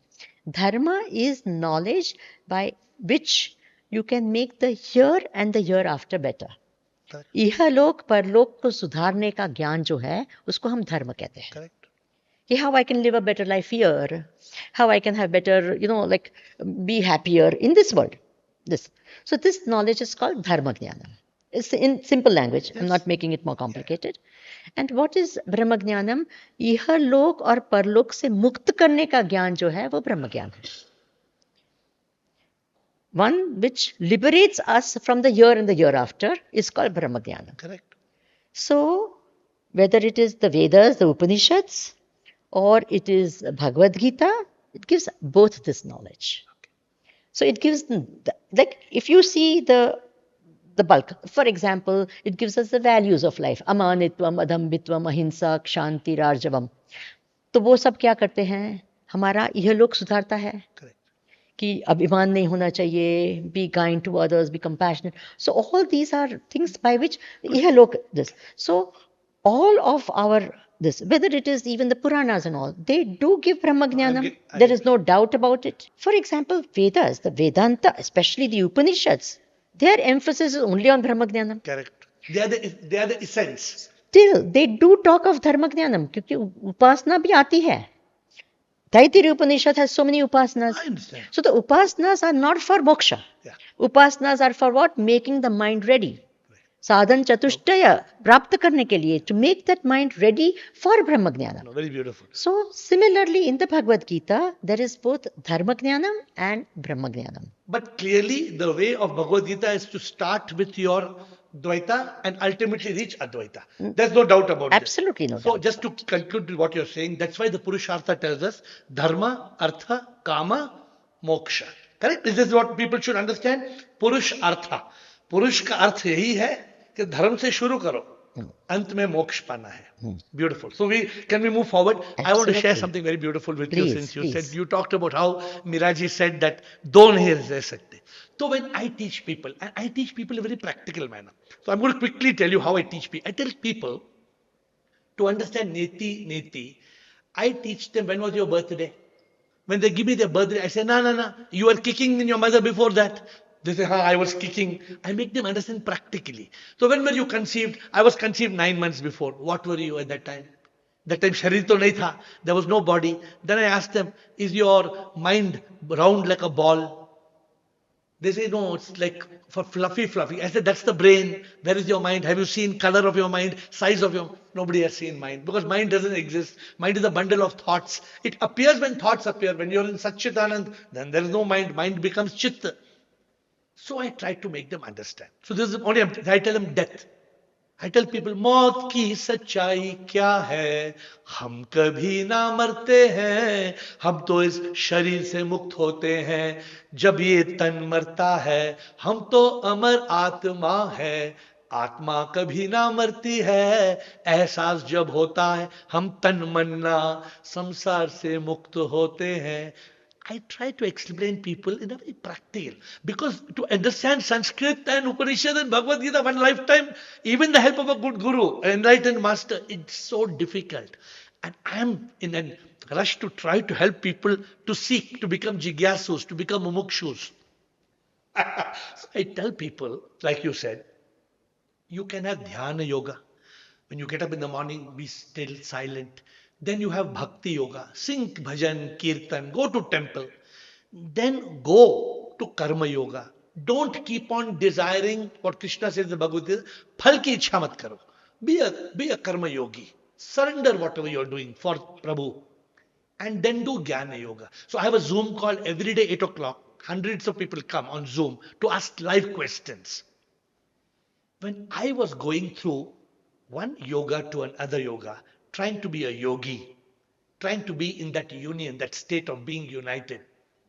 Dharma is knowledge by which you can make the here and the hereafter better. इहलोक परलोक को सुधारने का ज्ञान जो है उसको हम धर्म कहते हैं. Correct. कि how I can live a better life here, how I can have better, like be happier in this world. So this knowledge is called dharma jnana. It's in simple language. Yes. I'm not making it more complicated. And what is brahma jnanam? इहलोक और परलोक से मुक्त करने का ज्ञान जो है वो ब्रह्म ज्ञान है. One which liberates us from the here and the hereafter is called Brahma Jnana. Correct. So, whether it is the Vedas, the Upanishads, or it is Bhagavad Gita, it gives both this knowledge. Okay. So, it gives, like if you see the bulk, for example, it gives us the values of life. Amanitvam, adhambitvam, ahimsa, kshanti, rarjavam. तो वो सब क्या करते हैं? हमारा यह लोक सुधारता है. Correct. कि अभिमान नहीं होना चाहिए, be kind to others, be compassionate. So all these are things by which look this. So all of our this, whether it is even the Puranas and all, they do give Brahma Jnanam. There is no doubt about it. For example, Vedas, the Vedanta, especially the Upanishads, their emphasis is only on Brahma Jnanam. Correct. They are the essence. Still, they do talk of Dharma Jnanam, क्योंकि उपासना भी आती है. Taittiriya Upanishad has so many upasanas. I understand. So the upasanas are not for moksha. Yeah. Upasanas are for what? Making the mind ready. Sadhan chatushtaya, prapta karne ke liye, to make that mind ready for Brahma Jnana. No, very beautiful. So similarly in the Bhagavad Gita, there is both Dharma Jnanam and Brahma Jnanam. But clearly the way of Bhagavad Gita is to start with your Dvaita and ultimately reach Advaita. There's no doubt about it. Absolutely no doubt. So just to conclude what you're saying, that's why the Purushartha tells us Dharma, Artha, Kama, Moksha. Correct? This is what people should understand. Purush Artha. पुरुष का अर्थ यही है कि धर्म से शुरू करो, अंत में मोक्ष पाना है. Beautiful. So can we move forward? Absolutely. I want to share something very beautiful with you, Please, since you please. said, you talked about how Miraji said that दो नहीं रह सकते. So when I teach people, and I teach people in a very practical manner. So I'm going to quickly tell you how I teach people. I tell people to understand neti. I teach them, when was your birthday? When they give me their birthday, I say, no, you were kicking in your mother before that. They say, I was kicking. I make them understand practically. So when were you conceived? I was conceived 9 months before. What were you at that time? That time sharir to nahi tha. There was no body. Then I asked them, is your mind round like a ball? They say, no, it's like for fluffy. I said, that's the brain. Where is your mind? Have you seen color of your mind? Size of your mind? Nobody has seen mind. Because mind doesn't exist. Mind is a bundle of thoughts. It appears when thoughts appear. When you're in Satchitanand, then there is no mind. Mind becomes Chitta. So I try to make them understand. So this is only, I tell them death. I tell people, मौत की सच्चाई क्या है, हम कभी ना मरते हैं, हम तो इस शरीर से मुक्त होते हैं, जब ये तन मरता है, हम तो अमर आत्मा है, आत्मा कभी ना मरती है, एहसास जब होता है, हम तन मन्ना संसार से मुक्त होते हैं. I try to explain people in a very practical, because to understand Sanskrit and Upanishads and Bhagavad Gita one lifetime, even the help of a good guru, an enlightened master, it's so difficult. And I'm in a rush to try to help people to seek, to become jigyasus, to become mumukshus. So I tell people, like you said, you can have dhyana yoga. When you get up in the morning, be still, silent. Then you have bhakti yoga. Sing bhajan, kirtan, go to temple. Then go to karma yoga. Don't keep on desiring what Krishna says in the Bhagavad Gita. Phal ki ichha mat karo. Be a karma yogi. Surrender whatever you're doing for Prabhu. And then do jnana yoga. So I have a Zoom call every day 8 o'clock. Hundreds of people come on Zoom to ask live questions. When I was going through one yoga to another yoga, trying to be a yogi, trying to be in that union, that state of being united,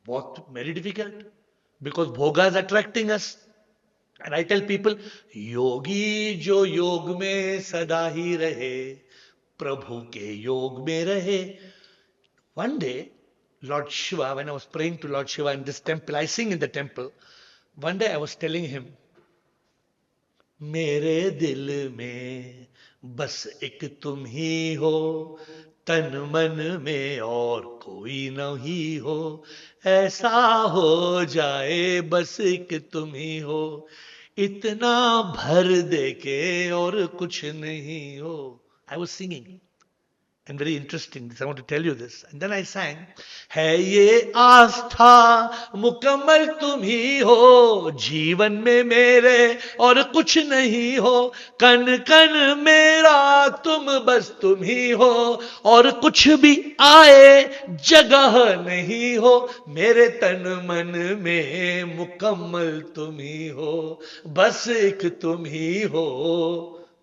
was very difficult, because bhoga is attracting us. And I tell people, yogi jo yog mein sada hi rahe, prabhu ke yog mein rahe. One day, Lord Shiva, when I was praying to Lord Shiva in this temple, I sing in the temple, one day I was telling him, मेरे दिल में बस एक तुम ही हो, तन मन में और कोई नहीं हो, ऐसा हो जाए बस एक तुम ही हो, इतना भर दे के और कुछ नहीं हो. I was singing. And very interesting, I want to tell you this. And then I sang, है ये आस्था मुकम्मल तुम ही हो, जीवन में मेरे और कुछ नहीं हो, कन कन मेरा तुम बस तुम ही हो, और कुछ भी आए जगह नहीं हो, मेरे तन मन में मुकम्मल तुम ही हो, बस एक तुम ही हो,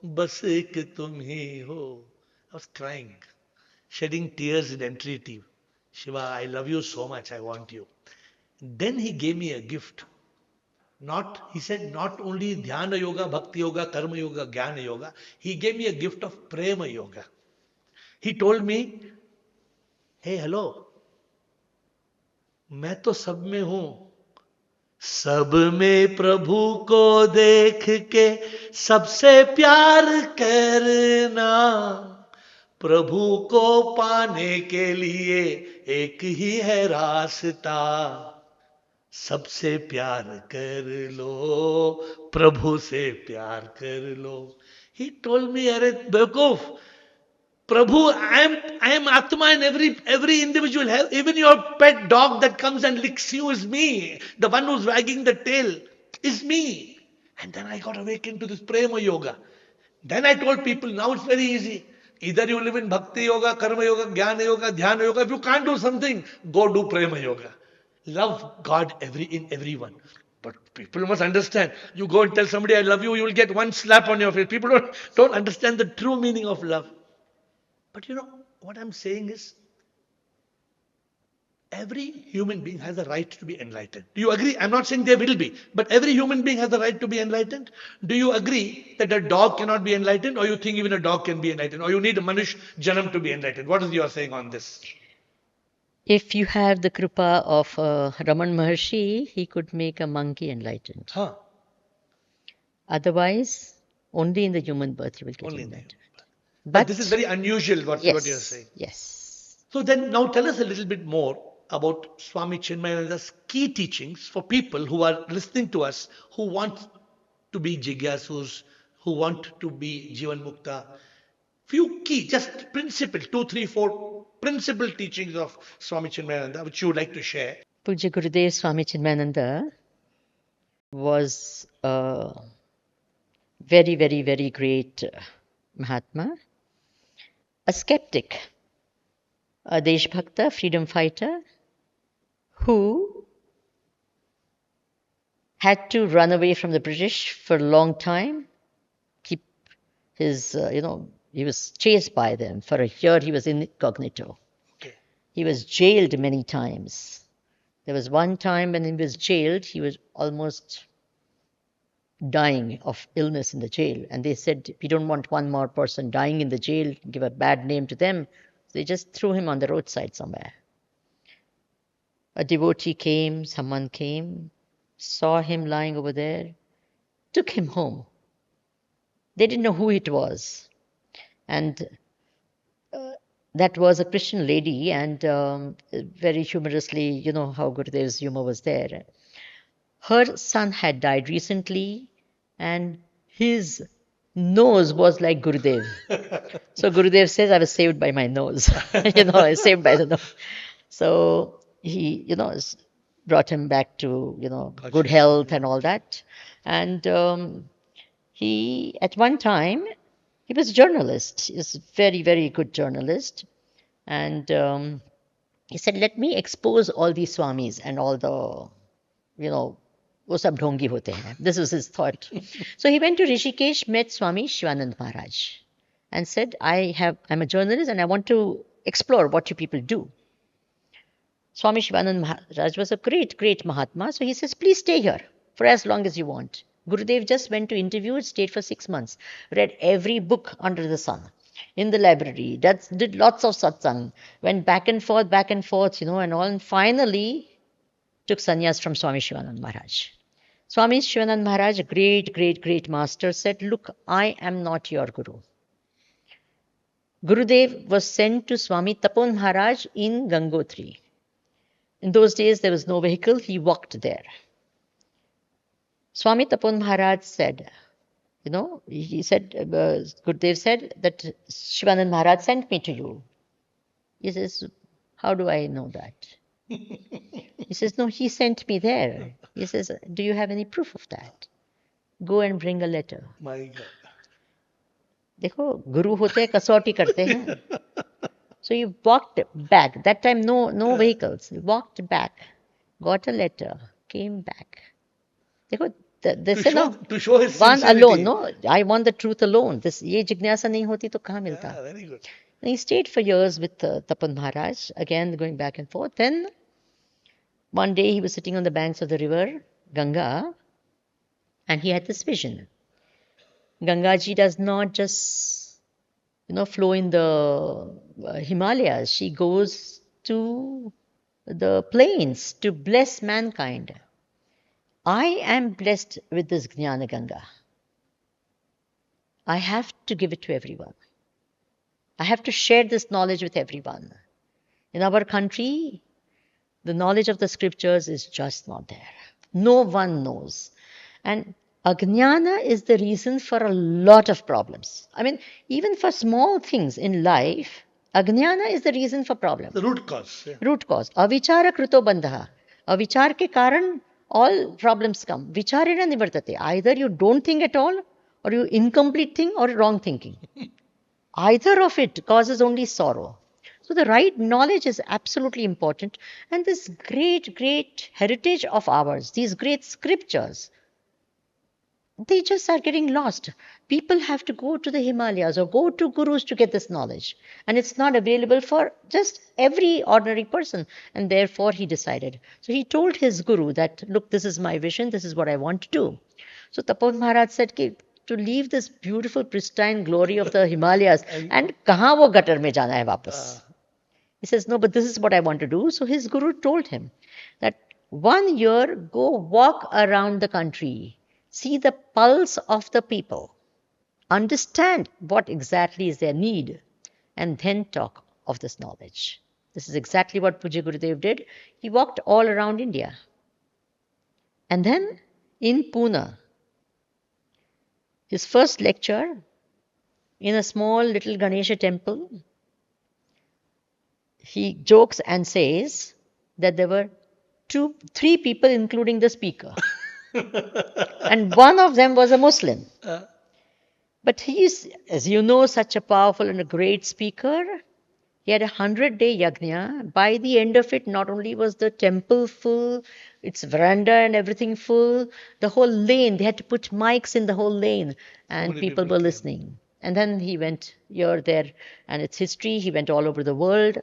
बस एक तुम ही हो. I was crying, shedding tears in entreaty. Shiva, I love you so much, I want you. Then he gave me a gift. He said, not only dhyana yoga, bhakti yoga, karma yoga, jnana yoga, he gave me a gift of prema yoga. He told me, hey, hello, मैं तो सब में हूं, सब में प्रभु को देख के सबसे प्यार करना, प्रभु को पाने के लिए एक ही है रास्ता, सबसे प्यार कर लो, प्रभु से प्यार कर लो. He told me, अरे बेवकूफ, Prabhu, I am Atma, and every individual has, even your pet dog that comes and licks you is me. The one who's wagging the tail is me. And then I got awakened to this prema yoga. Then I told people, now it's very easy. Either you live in bhakti yoga, karma yoga, jnana yoga, dhyana yoga. If you can't do something, go do prema yoga. Love God in everyone. But people must understand. You go and tell somebody I love you, you will get one slap on your face. People don't understand the true meaning of love. But you know, what I'm saying is, every human being has a right to be enlightened. Do you agree? I'm not saying they will be, but every human being has the right to be enlightened. Do you agree that a dog cannot be enlightened, or you think even a dog can be enlightened, or you need a Manush Janam to be enlightened? What is your saying on this? If you have the kripa of Raman Maharshi, he could make a monkey enlightened. Huh. Otherwise, only in the human birth you will get Only in the enlightened. But this is very unusual what you're saying. Yes. So then now tell us a little bit more about Swami Chinmayananda's key teachings for people who are listening to us, who want to be jigyasus, who want to be Jivan Mukta. Few key, just principle, 2, 3, 4 principal teachings of Swami Chinmayananda which you would like to share. Puja Gurudev Swami Chinmayananda was a very, very, very great Mahatma, a skeptic, a Deshbhakta, freedom fighter, who had to run away from the British for a long time, keep his, he was chased by them. For a year, he was incognito. Okay. He was jailed many times. There was one time when he was jailed, he was almost dying of illness in the jail. And they said, we don't want one more person dying in the jail, give a bad name to them. So they just threw him on the roadside somewhere. A devotee came, someone came, saw him lying over there, took him home. They didn't know who it was. And that was a Christian lady, and very humorously, you know how Gurudev's humor was there. Her son had died recently, and his nose was like Gurudev. So Gurudev says, I was saved by my nose. I was saved by the nose. So he, brought him back to, good health and all that. And he, at one time, he was a journalist. He was a very, very good journalist. And he said, let me expose all these swamis and all the, वो सब ढोंगी होते हैं. This was his thought. So he went to Rishikesh, met Swami Shivanand Maharaj and said, I'm a journalist and I want to explore what you people do. Swami Shivanand Maharaj was a great, great Mahatma. So he says, please stay here for as long as you want. Gurudev just went to interview, stayed for 6 months, read every book under the sun in the library, did lots of satsang, went back and forth, and all. And finally took sannyas from Swami Shivanand Maharaj. Swami Shivanand Maharaj, a great, great, great master, said, look, I am not your guru. Gurudev was sent to Swami Tapon Maharaj in Gangotri. In those days, there was no vehicle. He walked there. Swami Tapon Maharaj said, Gurudev said that Shivanand Maharaj sent me to you. He says, how do I know that? He says, no, he sent me there. He says, do you have any proof of that? Go and bring a letter. My God. देखो, गुरु होते हैं, कसौटी करते हैं. So he walked back. That time, no vehicles. He walked back, got a letter, came back. देखो, they said, to show his one sincerity. alone. No, I want the truth alone. ये जिज्ञासा नहीं होती तो कहाँ मिलता? Yeah, very good. And he stayed for years with Tapan Maharaj, again going back and forth. Then one day he was sitting on the banks of the river Ganga, and he had this vision. Gangaji does not just, flow in the Himalayas. She goes to the plains to bless mankind. I am blessed with this Jnana Ganga. I have to give it to everyone. I have to share this knowledge with everyone. In our country, the knowledge of the scriptures is just not there. No one knows. And Ajnana is the reason for a lot of problems. I mean, even for small things in life, Ajnana is the reason for problems. The root cause. Yeah. Root cause. Avichara kruto bandha. Avichar ke karan, all problems come. Vicharena nivartate. Either you don't think at all, or you incomplete think, or wrong thinking. Either of it causes only sorrow. So the right knowledge is absolutely important. And this great, great heritage of ours, these great scriptures, they just are getting lost. People have to go to the Himalayas or go to gurus to get this knowledge. And it's not available for just every ordinary person. And therefore, he decided. So he told his guru that, look, this is my vision, this is what I want to do. So Tapovan Maharaj said, to leave this beautiful, pristine glory of the Himalayas, and kahan wo gutter mein jana hai wapas? He says, no, but this is what I want to do. So his guru told him that 1 year, go walk around the country, see the pulse of the people, understand what exactly is their need, and then talk of this knowledge. This is exactly what Pujya Gurudev did. He walked all around India. And then in Pune, his first lecture in a small little Ganesha temple, he jokes and says that there were three people, including the speaker. And one of them was a Muslim. But he is, as you know, such a powerful and a great speaker. He had 100-day yajna. By the end of it, not only was the temple full, its veranda and everything full, the whole lane, they had to put mics in the whole lane, and people were listening. And then he went here, there, and its history. He went all over the world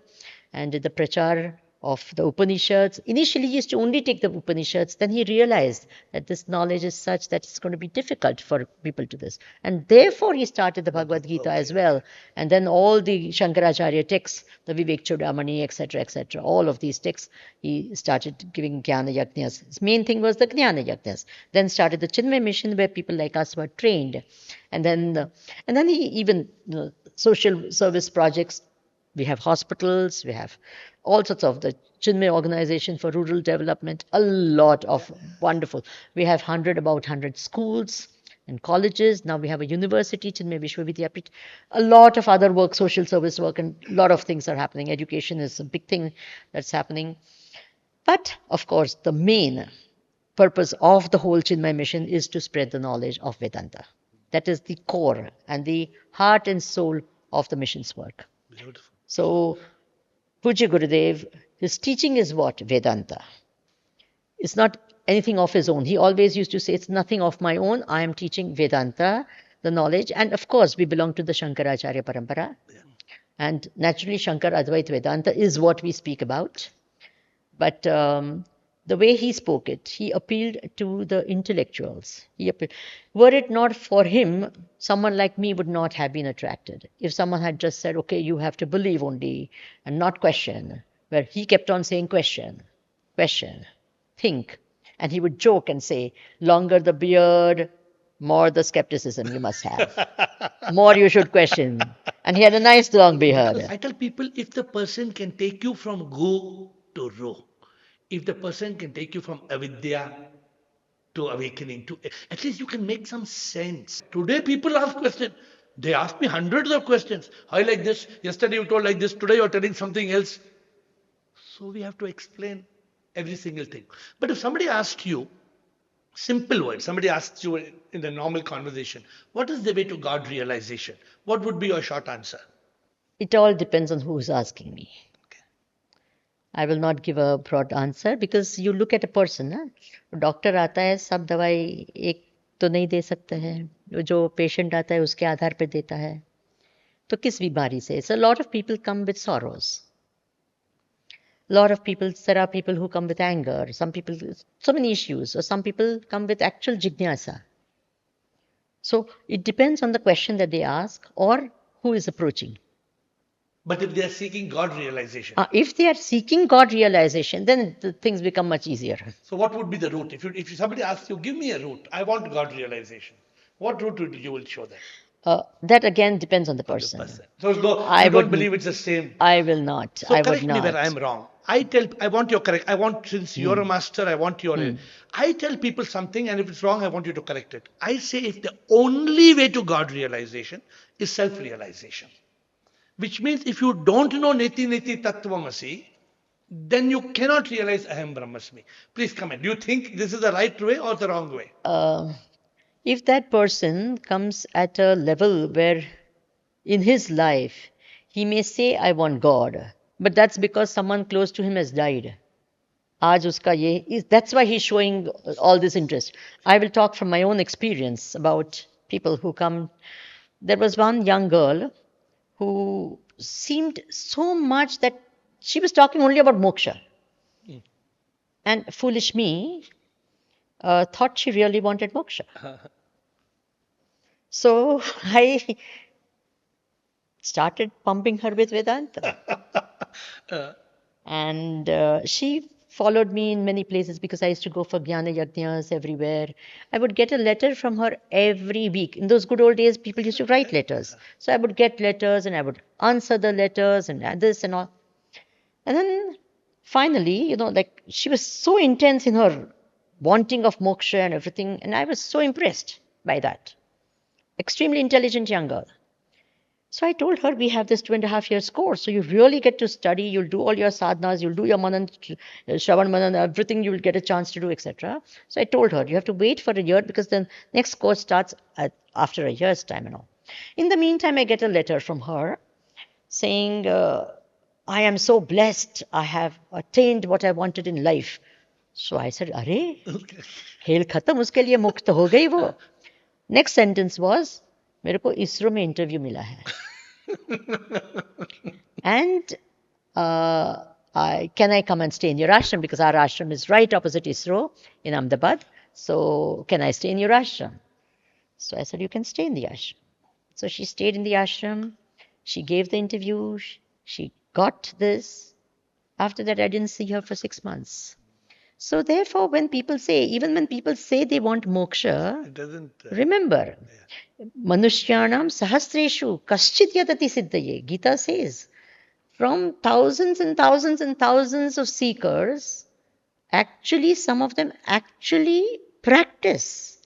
and did the prachar of the Upanishads. Initially, he used to only take the Upanishads. Then he realized that this knowledge is such that it's going to be difficult for people to this. And therefore, he started the Bhagavad Gita as well. And then all the Shankaracharya texts, the Vivek Chudamani, etc., all of these texts, he started giving Jnana Yajnas. His main thing was the Jnana Yajnas. Then started the Chinmay mission, where people like us were trained. And then he even, social service projects. We have hospitals, we have all sorts of the Chinmay Organization for Rural Development, a lot of wonderful. We have about 100 schools and colleges. Now we have a university, Chinmay Vishwavidyapit. A lot of other work, social service work, and a lot of things are happening. Education is a big thing that's happening. But, of course, the main purpose of the whole Chinmay mission is to spread the knowledge of Vedanta. That is the core and the heart and soul of the mission's work. Beautiful. So, Pujya Gurudev, his teaching is what? Vedanta. It's not anything of his own. He always used to say, it's nothing of my own. I am teaching Vedanta, the knowledge. And of course, we belong to the Shankaracharya Parampara. Yeah. And naturally, Shankar Advaitha Vedanta is what we speak about. But the way he spoke it, he appealed to the intellectuals. Were it not for him, someone like me would not have been attracted. If someone had just said, okay, you have to believe only and not question, where he kept on saying question, think. And he would joke and say, longer the beard, more the skepticism you must have. More you should question. And he had a nice long beard. I tell people, if the person can take you from go to ro, if the person can take you from avidya to awakening, to at least you can make some sense. Today people ask questions. They ask me hundreds of questions. I like this. Yesterday you told like this. Today you're telling something else. So we have to explain every single thing. But if somebody asked you, simple words, somebody asks you in the normal conversation, what is the way to God realization? What would be your short answer? It all depends on who's asking me. I will not give a broad answer because you look at a person. Doctor आता है, सब दवाई एक तो नहीं दे सकते हैं. जो पेशेंट आता है उसके आधार पे देता है. तो किस बीमारी से? So a lot of people come with sorrows. A lot of people, there are people who come with anger. Some people, so many issues. Or some people come with actual jignasa. So it depends on the question that they ask or who is approaching. But if they are seeking God realization? If they are seeking God realization, then the things become much easier. So what would be the route? If somebody asks you, give me a route, I want God realization. What route will you show them? That again depends on the person. So I don't believe it's the same. I will not. So correct me where I am wrong. I want your correct. I want, since you're a master, I want your... I tell people something, and if it's wrong, I want you to correct it. I say if the only way to God realization is self-realization. Which means if you don't know Neti Neti Tattvamasi, then you cannot realize Aham Brahmasmi. Please comment. Do you think this is the right way or the wrong way? If that person comes at a level where in his life he may say, I want God, but that's because someone close to him has died. आज उसका ये, that's why he's showing all this interest. I will talk from my own experience about people who come. There was one young girl who seemed so much that she was talking only about moksha. And foolish me thought she really wanted moksha. So I started pumping her with Vedanta. And she followed me in many places because I used to go for Jnana Yajnas everywhere. I would get a letter from her every week. In those good old days, people used to write letters. So I would get letters and I would answer the letters and this and all. And then finally, like she was so intense in her wanting of moksha and everything. And I was so impressed by that. Extremely intelligent young girl. So I told her, we have this 2.5 years course. So you really get to study. You'll do all your sadhanas. You'll do your manan, shravan manan, everything you will get a chance to do, etc. So I told her, you have to wait for a year because the next course starts after a year's time and all. In the meantime, I get a letter from her saying, I am so blessed. I have attained what I wanted in life. So I said, Arey, खेल खत्म, उसके लिए मुक्त हो गई वो. Next sentence was, मेरे को इसरो में इंटरव्यू मिला है. And can I come and stay in your ashram? Because our ashram is right opposite ISRO in Ahmedabad. So can I stay in your ashram? So I said, you can stay in the ashram. So she stayed in the ashram. She gave the interview. She got this. After that, I didn't see her for 6 months. So therefore, even when people say they want moksha, it doesn't. Remember, Manushyanam sahasreshu kaschit yatati siddhaye. Gita says, from thousands and thousands and thousands of seekers, actually some of them actually practice.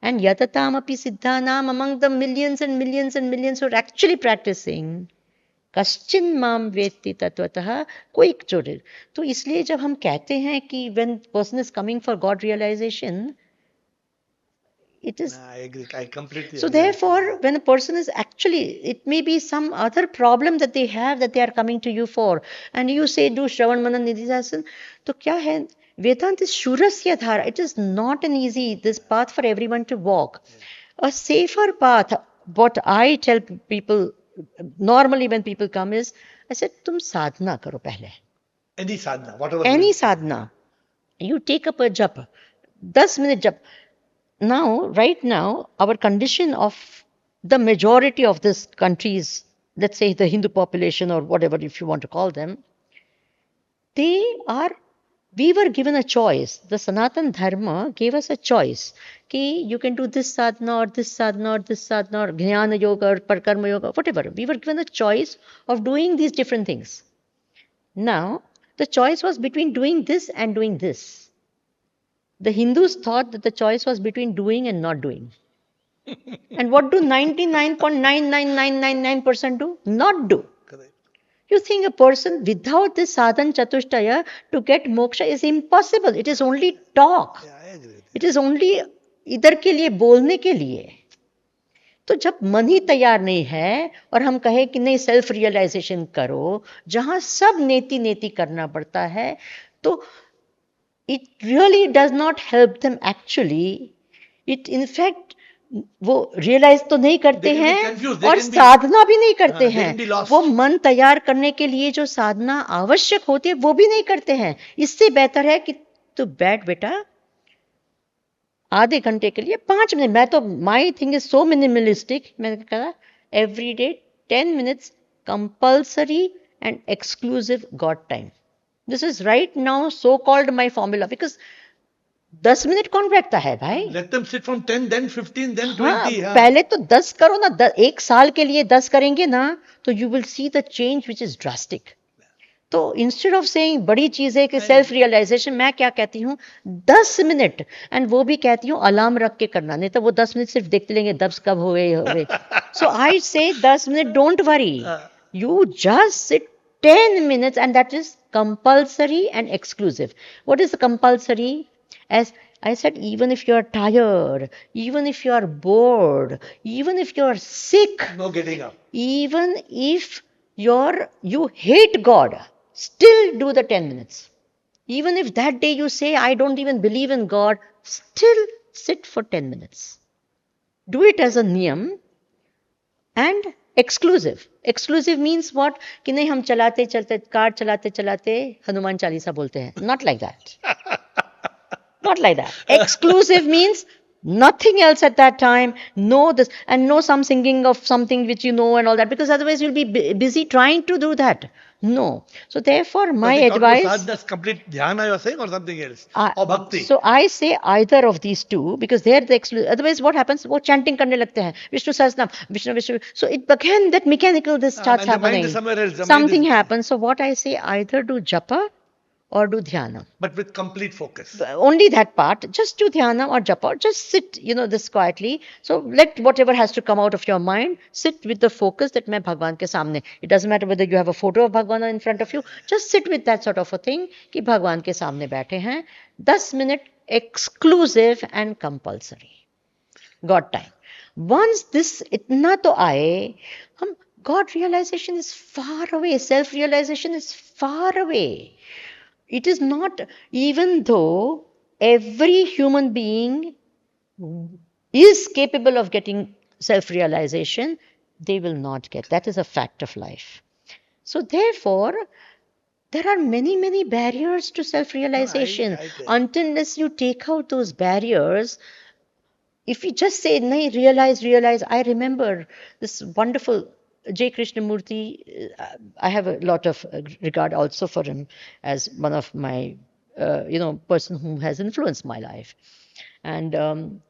And yatatam api siddhanam, among the millions and millions and millions who are actually practicing, कश्चिन माम वेत्ति तत्वतः कोई जोड़े. तो इसलिए जब हम कहते हैं कि when person is coming for God realization, it is. I agree. I completely So agree. therefore, when a person is actually, it may be some other problem that they have that they are coming to you for, and you say do Shravan Manan Nididhasan, तो क्या है? Vedanta is shurasya dhara. It is not an easy this path for everyone to walk. A safer path. What I tell people normally when people come is, I said, तुम साधना करो पहले. Any sadhana, whatever. Any sadhana. You take up a japa. 10 minute japa. Now, right now, our condition of the majority of this country's, let's say the Hindu population or whatever, if you want to call them, we were given a choice. The Sanatan Dharma gave us a choice. Ki you can do this sadhana or this sadhana or this sadhana or Jnana Yoga or Parakarma Yoga, whatever. We were given a choice of doing these different things. Now, the choice was between doing this and doing this. The Hindus thought that the choice was between doing and not doing. And what do 99.99999% do? Not do. Correct. You think a person without this sadhan chatushtaya to get moksha is impossible. It is only talk. Yeah, I agree. It is only इधर के लिए बोलने के लिए. तो जब मन ही तैयार नहीं है और हम कहें कि नहीं सेल्फ रियलाइजेशन करो, जहां सब नेति नेति करना पड़ता है, तो it really does not help them actually. It in fact वो रियलाइज तो नहीं करते हैं और साधना भी नहीं करते हैं. वो मन तैयार करने के लिए जो साधना आवश्यक होती है वो भी नहीं करते हैं. इससे बेहतर है कि तू बैठ बेटा आधे घंटे के लिए 5 मिनट. मैं तो my thing is so minimalistic. मैंने कहा every day 10 minutes compulsory and exclusive God time. This is right now so called my formula. Because 10 minute कौन बैठता है भाई? Let them sit from 10, then 15, then 20. हाँ, पहले तो 10 करो ना. 1 साल के लिए 10 करेंगे ना तो you will see the change which is drastic. तो इंस्टेड ऑफ सेइंग बड़ी चीज है कि सेल्फ रियलाइजेशन, मैं क्या कहती हूँ 10 मिनट. एंड वो भी कहती हूँ अलार्म रख के करना, नहीं तो वो 10 मिनट सिर्फ देखते लेंगे 10 कब हो गए. सो आई से 10 minute, don't worry, you just sit 10 minutes and that is compulsory and exclusive. What is the compulsory? As I said, even if you are tired, even if you are bored, even if you are sick, No getting up. even if you hate God, still do the 10 minutes. Even if that day you say, I don't even believe in God, still sit for 10 minutes. Do it as a niyam and exclusive. Exclusive means what? कि नहीं हम चलाते चलते car चलाते चलाते हनुमान चालीसा बोलते हैं. Not like that. Not like that. Exclusive means nothing else at that time. Know this and know some singing of something which you know and all that, because otherwise you'll be busy trying to do that. No. So therefore, my advice. Sadhna's complete dhyana, you're saying, or something else, or bhakti. So I say either of these two, because they're the exclusive. Otherwise, what happens? वो chanting करने लगते हैं. Vishnu Sahasranam, Vishnu Vishnu. So it again that mechanical this starts and the mind happening. is somewhere else. The mind Something is- happens. So what I say, either do japa or do dhyana. But with complete focus. Only that part. Just do dhyana or japa, or just sit, this quietly. So let whatever has to come out of your mind, sit with the focus that मैं भगवान के सामने. It doesn't matter whether you have a photo of Bhagwan in front of you. Just sit with that sort of a thing कि भगवान के सामने बैठे हैं. 10 minute exclusive and compulsory. Got time. Once this इतना तो आए, हम God realization is far away. Self realization is far away. It is not, even though every human being is capable of getting self-realization, they will not get. That is a fact of life. So therefore, there are many, many barriers to self-realization. Unless you take out those barriers, if you just say, nahi, realize, I remember this wonderful J. Krishnamurti. I have a lot of regard also for him as one of my, person who has influenced my life. And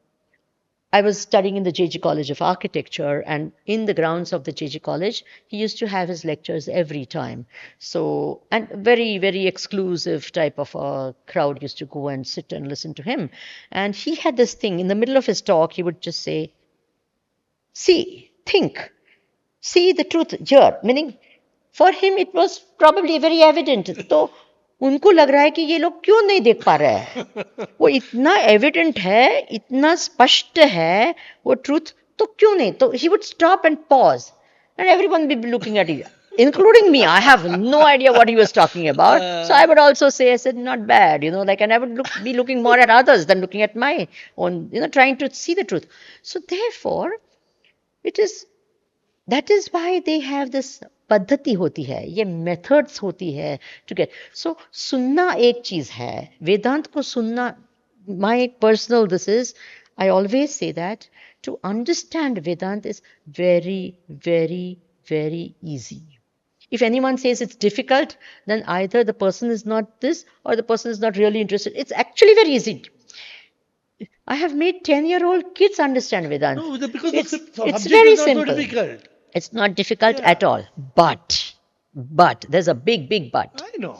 I was studying in the JG College of Architecture, and in the grounds of the JG College, he used to have his lectures every time. So, and very, very exclusive type of a crowd used to go and sit and listen to him. And he had this thing, in the middle of his talk, he would just say, see, think, see the truth here. Meaning, for him it was probably very evident. तो उनको लग रहा है कि ये लोग क्यों नहीं देख पा रहे हैं. वो इतना एविडेंट है, इतना स्पष्ट है वो ट्रूथ, तो क्यों नहीं. तो he would stop and pause and everyone would be looking at it, including me. I have no idea what he was talking about. So I would also say, I said, not bad, and I would be looking more at others than looking at my own, trying to see the truth. So therefore, that is why they have this पद्धति होती है, ये methods होती है to get. So सुनना एक चीज है, वेदांत को सुनना, my personal this is, I always say that to understand Vedanta is very, very, very easy. If anyone says it's difficult, then either the person is not this or the person is not really interested. It's actually very easy. I have made 10-year-old kids understand Vedanta. No, because it's very simple. So difficult. It's not difficult at all. But, there's a big, big but. I know.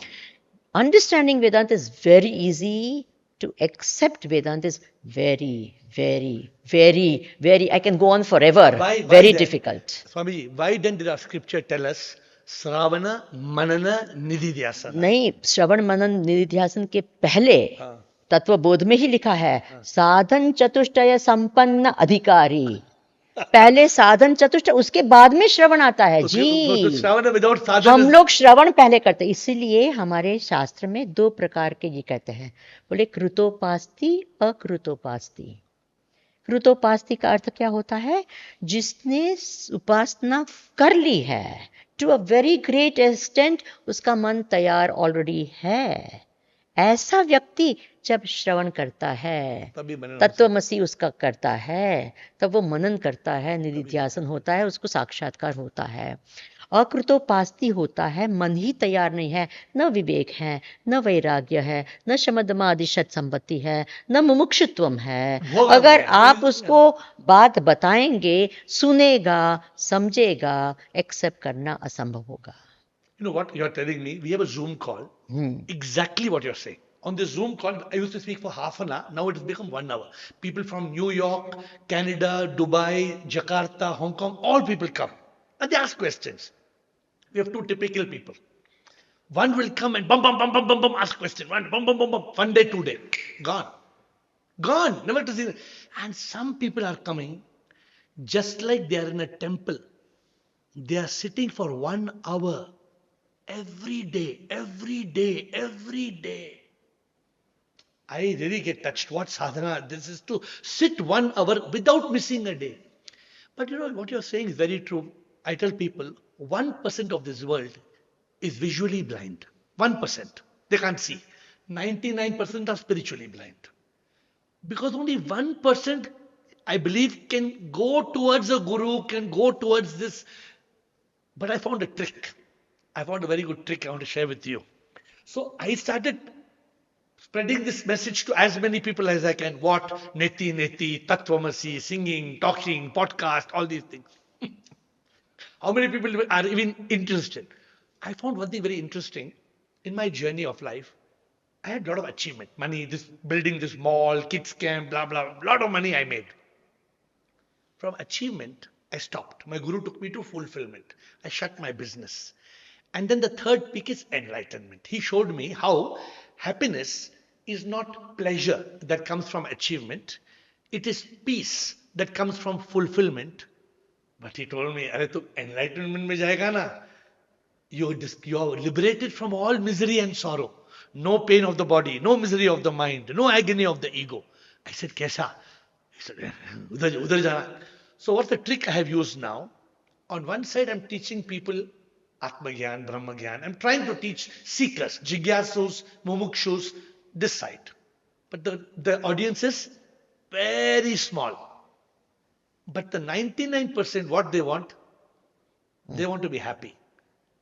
Understanding Vedanta is very easy. To accept Vedanta is very, very, very, very, I can go on forever. Why very then, difficult. Swami, why then did our scripture tell us Sravana, Manana, Nididhyasana? नहीं, श्रवण मनन निधिध्यासन के पहले तत्वबोध में ही लिखा है साधन चतुष्टय संपन्न अधिकारी. पहले साधन चतुष्टय, उसके बाद में श्रवण आता है. जी, हम लोग श्रवण पहले करते हैं. इसीलिए हमारे शास्त्र में 2 प्रकार के ये कहते हैं. बोले कृतोपास्ति, अकृतोपास्ति. कृतोपास्ति का अर्थ क्या होता है? जिसने उपासना कर ली है to a very great extent, उसका मन तैयार ऑलरेडी है. ऐसा व्यक्ति जब श्रवण करता है, तत्वमसी उसका करता है, तब वो मनन करता है, निधिध्यासन होता है, उसको साक्षात्कार होता है. अकृतोपास्ति होता है, मन ही तैयार नहीं है, न विवेक है, न वैराग्य है, न शमदमादि सत संपत्ति है, न मुमुक्षुत्वम है. अगर आप उसको बात बताएंगे, सुनेगा, समझेगा, एक्सेप्ट करना असंभव होगा. You know what you're telling me? We have a Zoom call. Exactly what you're saying. On this Zoom call, I used to speak for half an hour. Now it has become 1 hour. People from New York, Canada, Dubai, Jakarta, Hong Kong, all people come. And they ask questions. We have 2 typical people. One will come and bum, ask question. One, bum. 1 day, 2 day. Gone. Gone. Never to see. And some people are coming just like they are in a temple. They are sitting for 1 hour. Every day. I really get touched. What sadhana? This is to sit 1 hour without missing a day. But you know what you're saying is very true. I tell people 1% of this world is visually blind. 1%. They can't see. 99% are spiritually blind. Because only 1%, I believe, can go towards a guru, can go towards this. But I found a trick. I found a very good trick I want to share with you. So I started spreading this message to as many people as I can. What? Neti, neti, tattvamasi, singing, talking, podcast, all these things. How many people are even interested? I found one thing very interesting. In my journey of life, I had a lot of achievement. Money, this building this mall, kids camp, blah, blah, lot of money I made. From achievement, I stopped. My guru took me to fulfillment. I shut my business. And then the third peak is enlightenment. He showed me how happiness is not pleasure that comes from achievement. It is peace that comes from fulfillment. But he told me, अरे तू enlightenment में जाएगा ना, you're liberated from all misery and sorrow. No pain of the body, no misery of the mind, no agony of the ego. I said, कैसा? He said, उधर जाना. So what's the trick I have used now? On one side, I'm teaching people Atma Gyan, Brahma Gyan. I'm trying to teach seekers, Jigyasus, Mumukshus, this side. But the audience is very small. But the 99%, what they want to be happy.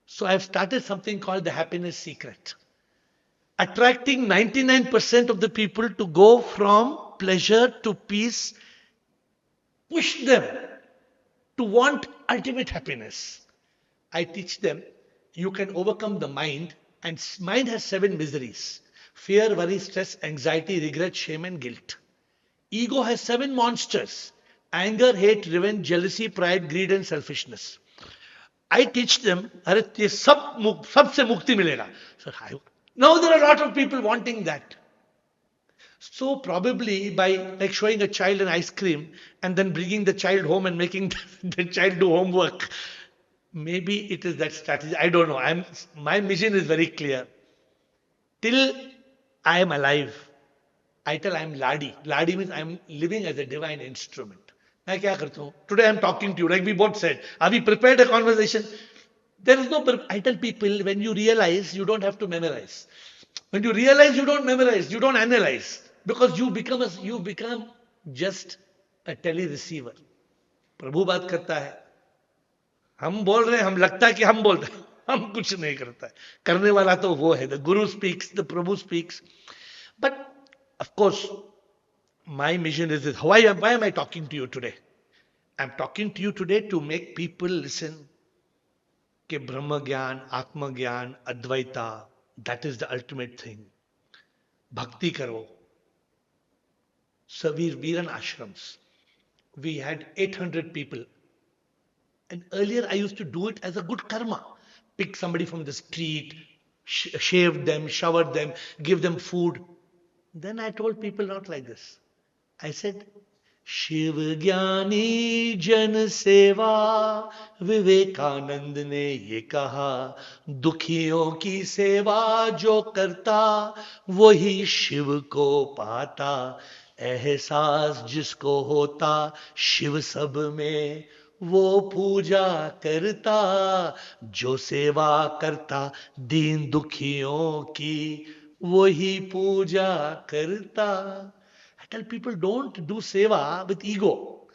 So I've started something called the happiness secret. Attracting 99% of the people to go from pleasure to peace, push them to want ultimate happiness. I teach them you can overcome the mind, and mind has 7 miseries: fear, worry, stress, anxiety, regret, shame, and guilt. Ego has 7 monsters: anger, hate, revenge, jealousy, pride, greed, and selfishness. I teach them, अरे ये सबसे मुक्ति मिलेगा. So now there are a lot of people wanting that. So probably by like showing a child an ice cream and then bringing the child home and making the child do homework, maybe it is that strategy. I don't know. My mission is very clear. Till I am alive, I tell I am Ladi. Ladi means I am living as a divine instrument. मैं क्या करता हूँ? Today I am talking to you, like we both said. Are we prepared a conversation? There is no. I tell people, when you realize, you don't have to memorize. When you realize, you don't memorize, you don't analyze, because you become just a tele-receiver. प्रभु बात करता है, हम बोल रहे हैं, हम लगता है कि हम बोल रहे हैं, हम कुछ नहीं करता है. करने वाला तो वो है. The Guru speaks, the Prabhu speaks. But of course, my mission is this. Why am I talking to you today? I'm talking to you today to make people listen. Ke Brahma Gyan, Atma Gyan, Advaita, that is the ultimate thing. Bhakti karo. So we run ashrams. We had 800 people. And earlier I used to do it as a good karma. Pick somebody from the street, shave them, shower them, give them food. Then I told people not like this. I said, Shiv ज्ञानी जन सेवा, विवेकानंद ने ये कहा, दुखियों की सेवा जो करता वही शिव को पाता, एहसास जिसको होता शिव सब में वो पूजा करता, जो सेवा करता दीन दुखियों की वही पूजा करता. Tell people, don't do seva with ego.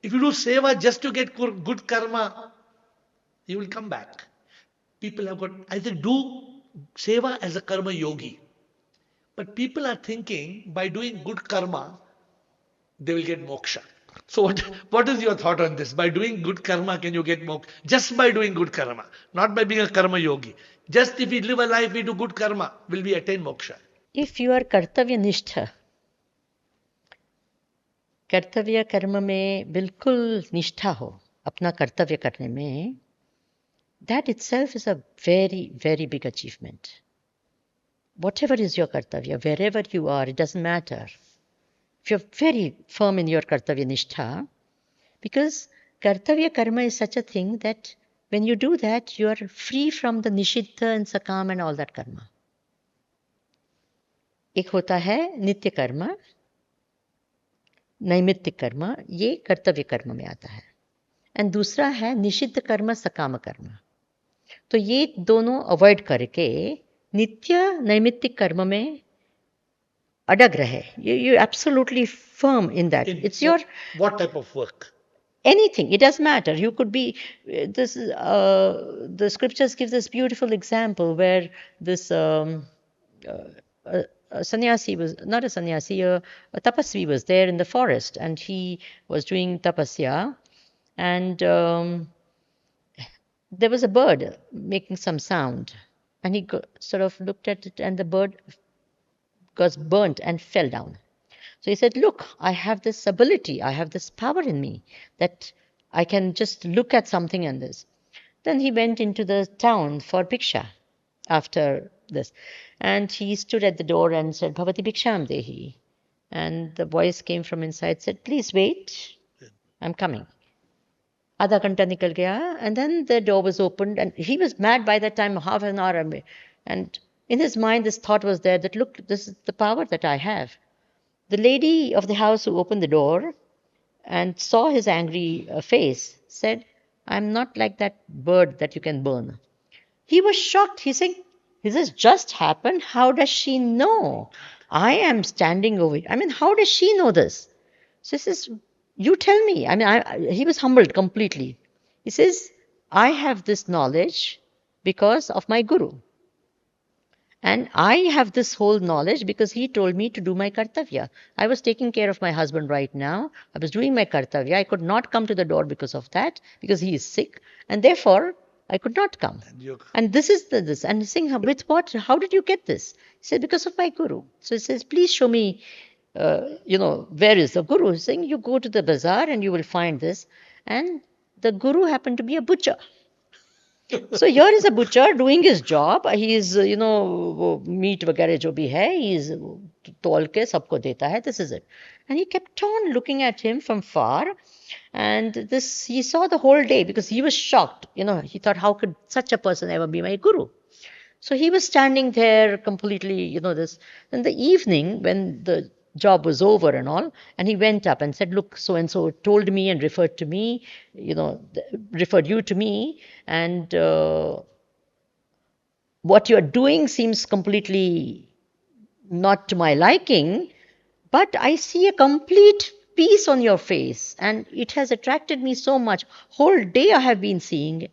If you do seva just to get good karma, you will come back. People have got, I said, do seva as a karma yogi. But people are thinking by doing good karma, they will get moksha. So what is your thought on this? By doing good karma, can you get moksha? Just by doing good karma, not by being a karma yogi. Just if we live a life, we do good karma, will we attain moksha? If you are kartavya nishtha, कर्तव्य कर्म में बिल्कुल निष्ठा हो अपना कर्तव्य करने में, that itself is a very, very big achievement. Whatever is your kartavya, wherever you are, it doesn't matter. If you're very firm in your kartavya nishtha, because kartavya karma is such a thing that when you do that, you are free from the nishiddha and sakam and all that karma. एक होता है नित्य कर्म, नैमित्तिक कर्म, ये कर्तव्य कर्म में आता है, एंड दूसरा है निषिद्ध कर्म, सकाम कर्म। तो ये दोनों अवॉइड करके नित्य नैमित्तिक कर्म में अडग रहे। You absolutely firm in that. It's your what type of work? anything. It doesn't matter. You could be this. The scriptures give this beautiful example where this a sannyasi was not a sannyasi, a tapasvi was there in the forest, and he was doing tapasya, and there was a bird making some sound, and he sort of looked at it, and the bird got burnt and fell down. So he said, look, I have this ability, I have this power in me that I can just look at something and this. Then he went into the town for bhiksha after this. And he stood at the door and said, Bhavati bhiksham dehi. And the voice came from inside, said, please wait, I'm coming. Adha ghanta nikal gaya, and then the door was opened, and he was mad by that time, half an hour. And in his mind, this thought was there that, look, this is the power that I have. The lady of the house who opened the door and saw his angry face said, I'm not like that bird that you can burn. He was shocked. He said, this has just happened. How does she know? I am standing over here. I mean, how does she know this? So he says, you tell me. I mean, he was humbled completely. He says, I have this knowledge because of my guru. And I have this whole knowledge because he told me to do my kartavya. I was taking care of my husband right now. I was doing my kartavya. I could not come to the door because of that, because he is sick. And therefore, I could not come. And this is this. And he's saying, with what? How did you get this? He said, because of my guru. So he says, please show me, where is the guru? He's saying, you go to the bazaar and you will find this. And the guru happened to be a butcher. So here is a butcher doing his job. He is, meat वगैरह जो भी है, he is तौल के सबको देता है. This is it. And he kept on looking at him from far. And this, he saw the whole day because he was shocked. He thought, how could such a person ever be my guru? So he was standing there completely, this. In the evening, when the job was over and all, and he went up and said, look, so-and-so told me and referred to me, referred you to me, and what you're doing seems completely not to my liking, but I see a complete peace on your face, and it has attracted me so much. Whole day I have been seeing.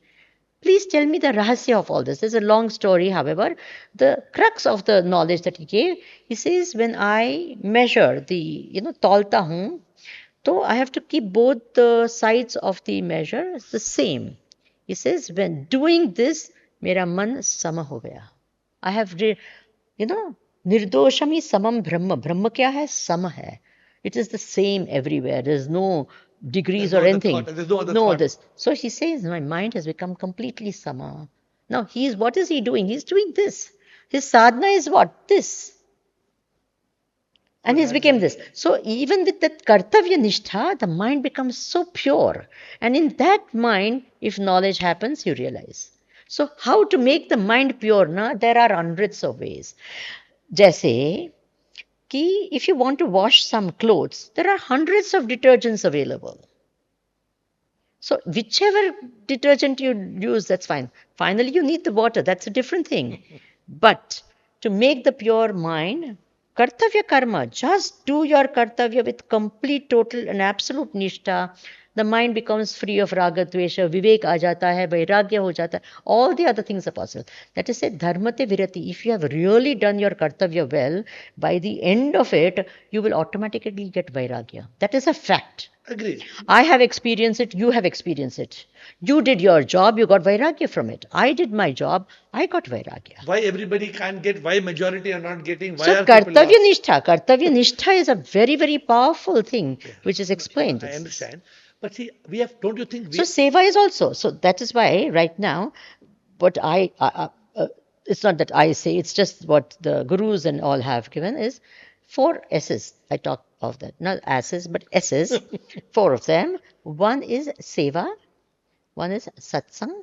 Please tell me the rahasya of all this. There's a long story, however. The crux of the knowledge that he gave, he says, when I measure the, tolta hoon, so I have to keep both the sides of the measure the same. He says, when doing this, mera man sama ho gaya. I have, nirdoshami samam brahma. Brahma kya hai? Sama hai. It is the same everywhere. There's no degrees or anything. There's no other thought. This. So he says, my mind has become completely sama. Now, what is he doing? He's doing this. His sadhana is what? This. And he's become this. So even with that kartavya nishtha, the mind becomes so pure. And in that mind, if knowledge happens, you realize. So how to make the mind pure? There are hundreds of ways. Jaise, कि if you want to wash some clothes, there are hundreds of detergents available. So whichever detergent you use, that's fine. Finally, you need the water. That's a different thing. But to make the pure mind, kartavya karma, just do your kartavya with complete, total and absolute nishtha. The mind becomes free of raga, dvesha, vivek aa jata hai, vairagya ho jata hai. All the other things are possible. That is said, dharmate virati. If you have really done your kartavya well, by the end of it, you will automatically get vairagya. That is a fact. Agreed. I have experienced it, you have experienced it. You did your job, you got vairagya from it. I did my job, I got vairagya. Why everybody can't get, why majority are not getting, why so are people kartavya nishtha is a very, very powerful thing, which is explained. I understand. But see, we have, don't you think So seva is also, so that is why right now, what it's not that I say, it's just what the gurus and all have given is 4 S's. I talk of that, not S's, but S's, 4 of them. One is seva, one is satsang,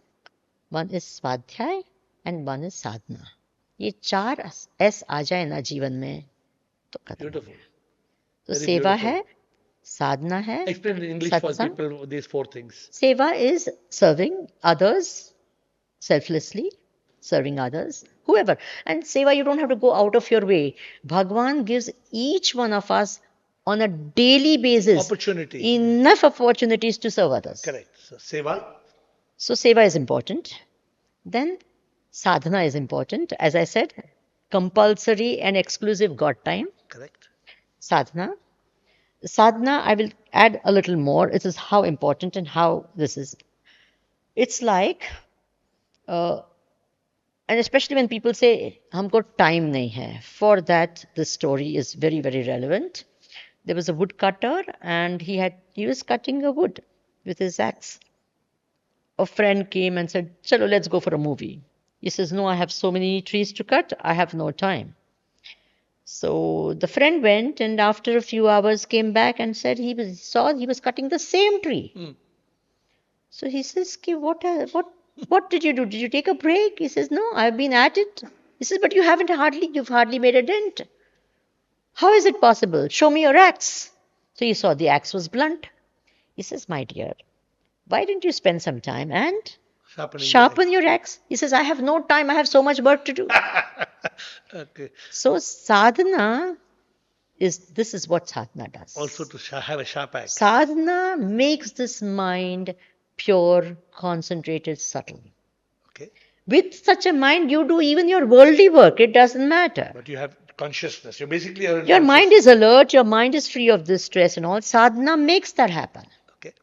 one is swadhyay, and one is sadhana. ये 4 S आ जाए ना जीवन में, तो खत्म हो Beautiful. गया. तो Very सेवा beautiful. है, साधना है, Explain in English for satsang. people these four things. Seva is serving others selflessly, serving others, whoever. And seva, you don't have to go out of your way. Bhagwan gives each one of us on a daily basis Opportunity. enough opportunities to serve others. Correct. So, seva. So seva is important. Then sadhana is important. As I said, compulsory and exclusive God time. Correct. Sadhana. Sadhana, I will add a little more. This is how important and how this is. It's like, and especially when people say, humko time nahi hai. For that, this story is very, very relevant. There was a woodcutter and he was cutting a wood with his axe. A friend came and said, chalo, let's go for a movie. He says, no, I have so many trees to cut, I have no time. So the friend went and after a few hours came back and said he was cutting the same tree. So he says, what did you do? Did you take a break? He says, no, I've been at it. He says, but you've hardly made a dent. How is it possible? Show me your axe. So he saw the axe was blunt. He says, my dear, why didn't you spend some time and sharpen your axe? He says, I have no time. I have so much work to do. Okay. So sadhana this is what sadhana does. Also to have a sharp axe. Sadhana makes this mind pure, concentrated, subtle. Okay. With such a mind, you do even your worldly work. It doesn't matter. But you have consciousness. You're basically your mind is alert. Your mind is free of this stress and all. Sadhana makes that happen. Okay.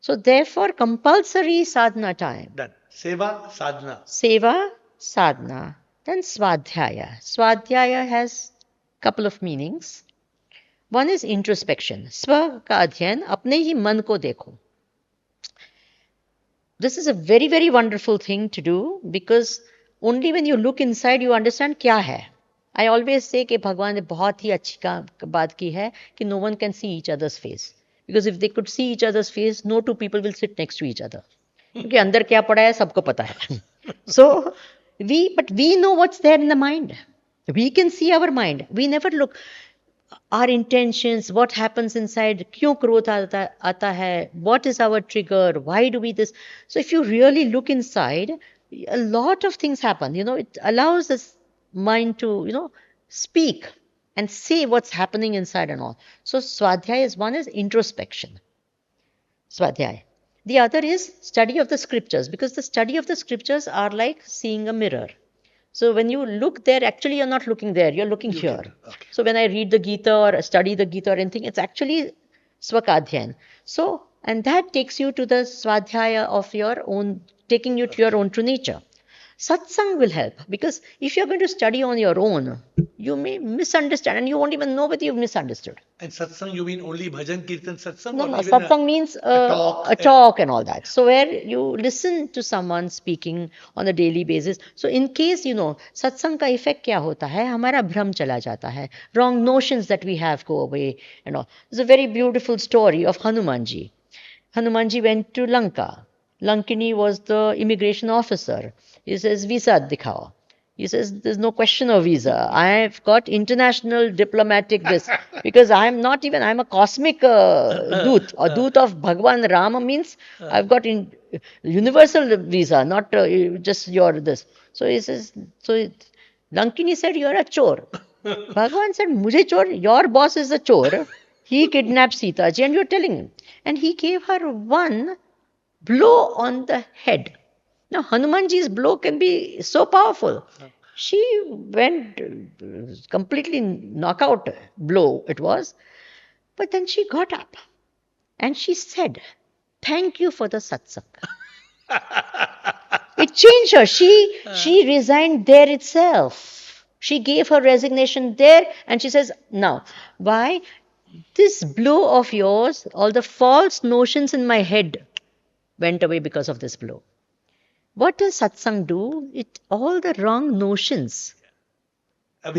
So therefore, compulsory sadhana time. Done. Seva, sadhana. Seva, sadhana. Then swadhyaya. Swadhyaya has a couple of meanings. One is introspection. Swa ka adhyayan, apne hi man ko dekho. This is a very, very wonderful thing to do because only when you look inside you understand क्या है. I always say कि भगवान ने बहुत ही अच्छी बात की है कि no one can see each other's face. Because if they could see each other's face, no two people will sit next to each other. क्योंकि अंदर क्या पड़ा है सबको पता है. So, we know what's there in the mind. We can see our mind. We never look. Our intentions, what happens inside, क्यों क्रोध आता है, what is our trigger, why do we this? So if you really look inside, a lot of things happen. It allows this mind to, speak and say what's happening inside and all. So Swadhyaya one is introspection. Swadhyaya. The other is study of the scriptures because the study of the scriptures are like seeing a mirror. So when you look there, actually you're not looking there, you're looking here. Okay. So when I read the Gita or study the Gita or anything, it's actually Swakadhyan. So, and that takes you to the Swadhyaya of your own, taking you to your own true nature. Satsang will help because if you're going to study on your own, you may misunderstand and you won't even know whether you've misunderstood. And satsang, you mean only bhajan, kirtan, satsang? No, satsang means a talk and all that. So where you listen to someone speaking on a daily basis. So in case, satsang ka effect kya hota hai? Hamara bhram chala jata hai. Wrong notions that we have go away and all. It's a very beautiful story of Hanumanji. Hanumanji went to Lanka. Lankini was the immigration officer. He says, visa dikhao. He says, there's no question of visa. I've got international diplomatic this. Because I'm a cosmic doot. A doot of Bhagwan Rama means I've got universal visa, not just your this. So he says, Lankini said, you're a chor. Bhagwan said, mujhe chor, your boss is a chor. He kidnapped Sita ji and you're telling him. And he gave her one blow on the head. Now, Hanumanji's blow can be so powerful. She went completely knockout blow it was. But then she got up and she said, thank you for the satsang. It changed her. She resigned there itself. She gave her resignation there and she says, now, why? This blow of yours, all the false notions in my head went away because of this blow. What does satsang do? All the wrong notions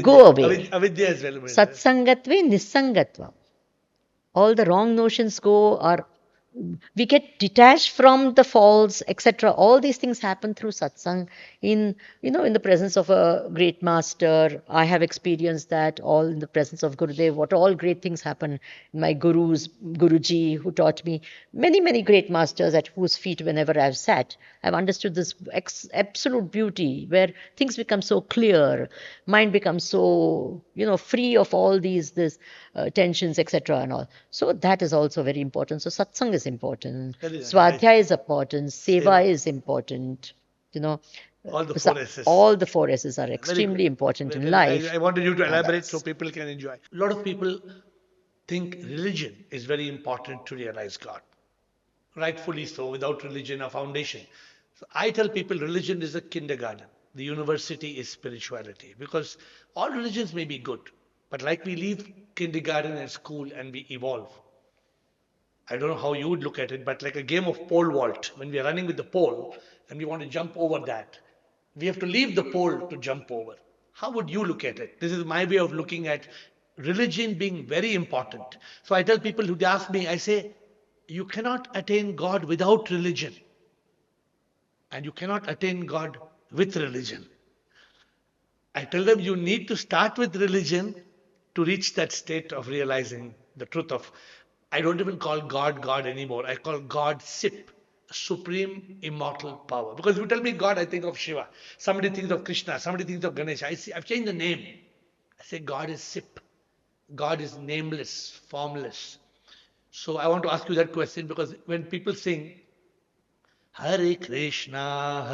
go away. Avidya is relevant. Satsangatve nisangatva. All the wrong notions go, or we get detached from the false, etc. All these things happen through satsang. In the presence of a great master, I have experienced that. All in the presence of Gurudev, what all great things happen. My Guruji, who taught me, many great masters at whose feet whenever I've sat, I've understood this absolute beauty where things become so clear, mind becomes so free of all this tensions, etc. and all. So that is also very important. So satsang is important, That is nice. swadhyaya is important, seva Seva. is important. You know, All the four S's. all the four S's are Very extremely good. important in Very- life. I wanted you to And elaborate so that's- people can enjoy. A lot of people think religion is very important to realize God. Rightfully so. Without religion, a foundation. So I tell people religion is a kindergarten. The university is spirituality. Because all religions may be good, but like we leave kindergarten and school and we evolve. I don't know how you would look at it, but like a game of pole vault, when we are running with the pole and we want to jump over that, we have to leave the pole to jump over. How would you look at it? This is my way of looking at religion being very important. So I tell people who ask me, I say, you cannot attain God without religion, and you cannot attain God with religion. I tell them you need to start with religion to reach that state of realizing the truth of. I don't even call God God anymore. I call God Sip, supreme immortal power. Because if you tell me God, I think of Shiva. Somebody thinks of Krishna. Somebody thinks of Ganesha. I've changed the name. I say God is Sip. God is nameless, formless. So I want to ask you that question because when people sing Hare Krishna,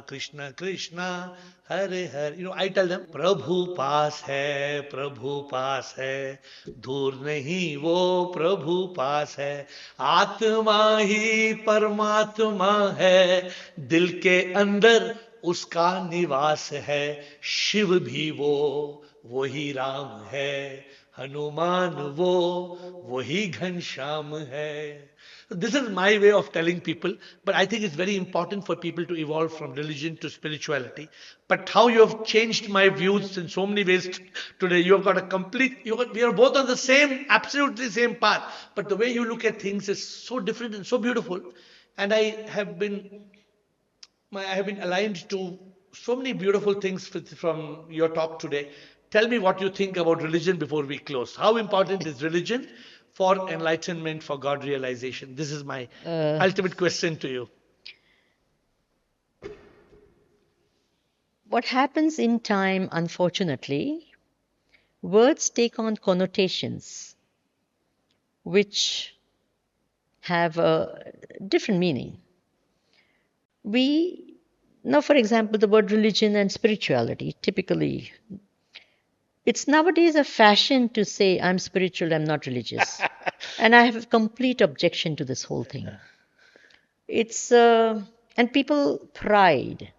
Krishna Krishna, Hare Hare. I tell them, Prabhu paas hai, दूर नहीं वो प्रभु पास है, आत्मा ही परमात्मा है, दिल के अंदर उसका निवास है, शिव भी वही राम है, हनुमान वही घनश्याम है. This is my way of telling people, but I think it's very important for people to evolve from religion to spirituality. But how you have changed my views in so many ways today, you have got a we are both on the same, absolutely same path, but the way you look at things is so different and so beautiful. And I have been aligned to so many beautiful things from your talk today. Tell me what you think about religion before we close. How important is religion for enlightenment, for God realization? This is my ultimate question to you. What happens in time, unfortunately, words take on connotations which have a different meaning. Now, for example, the word religion and spirituality, typically, it's nowadays a fashion to say, I'm spiritual, I'm not religious. And I have a complete objection to this whole thing. And people pride.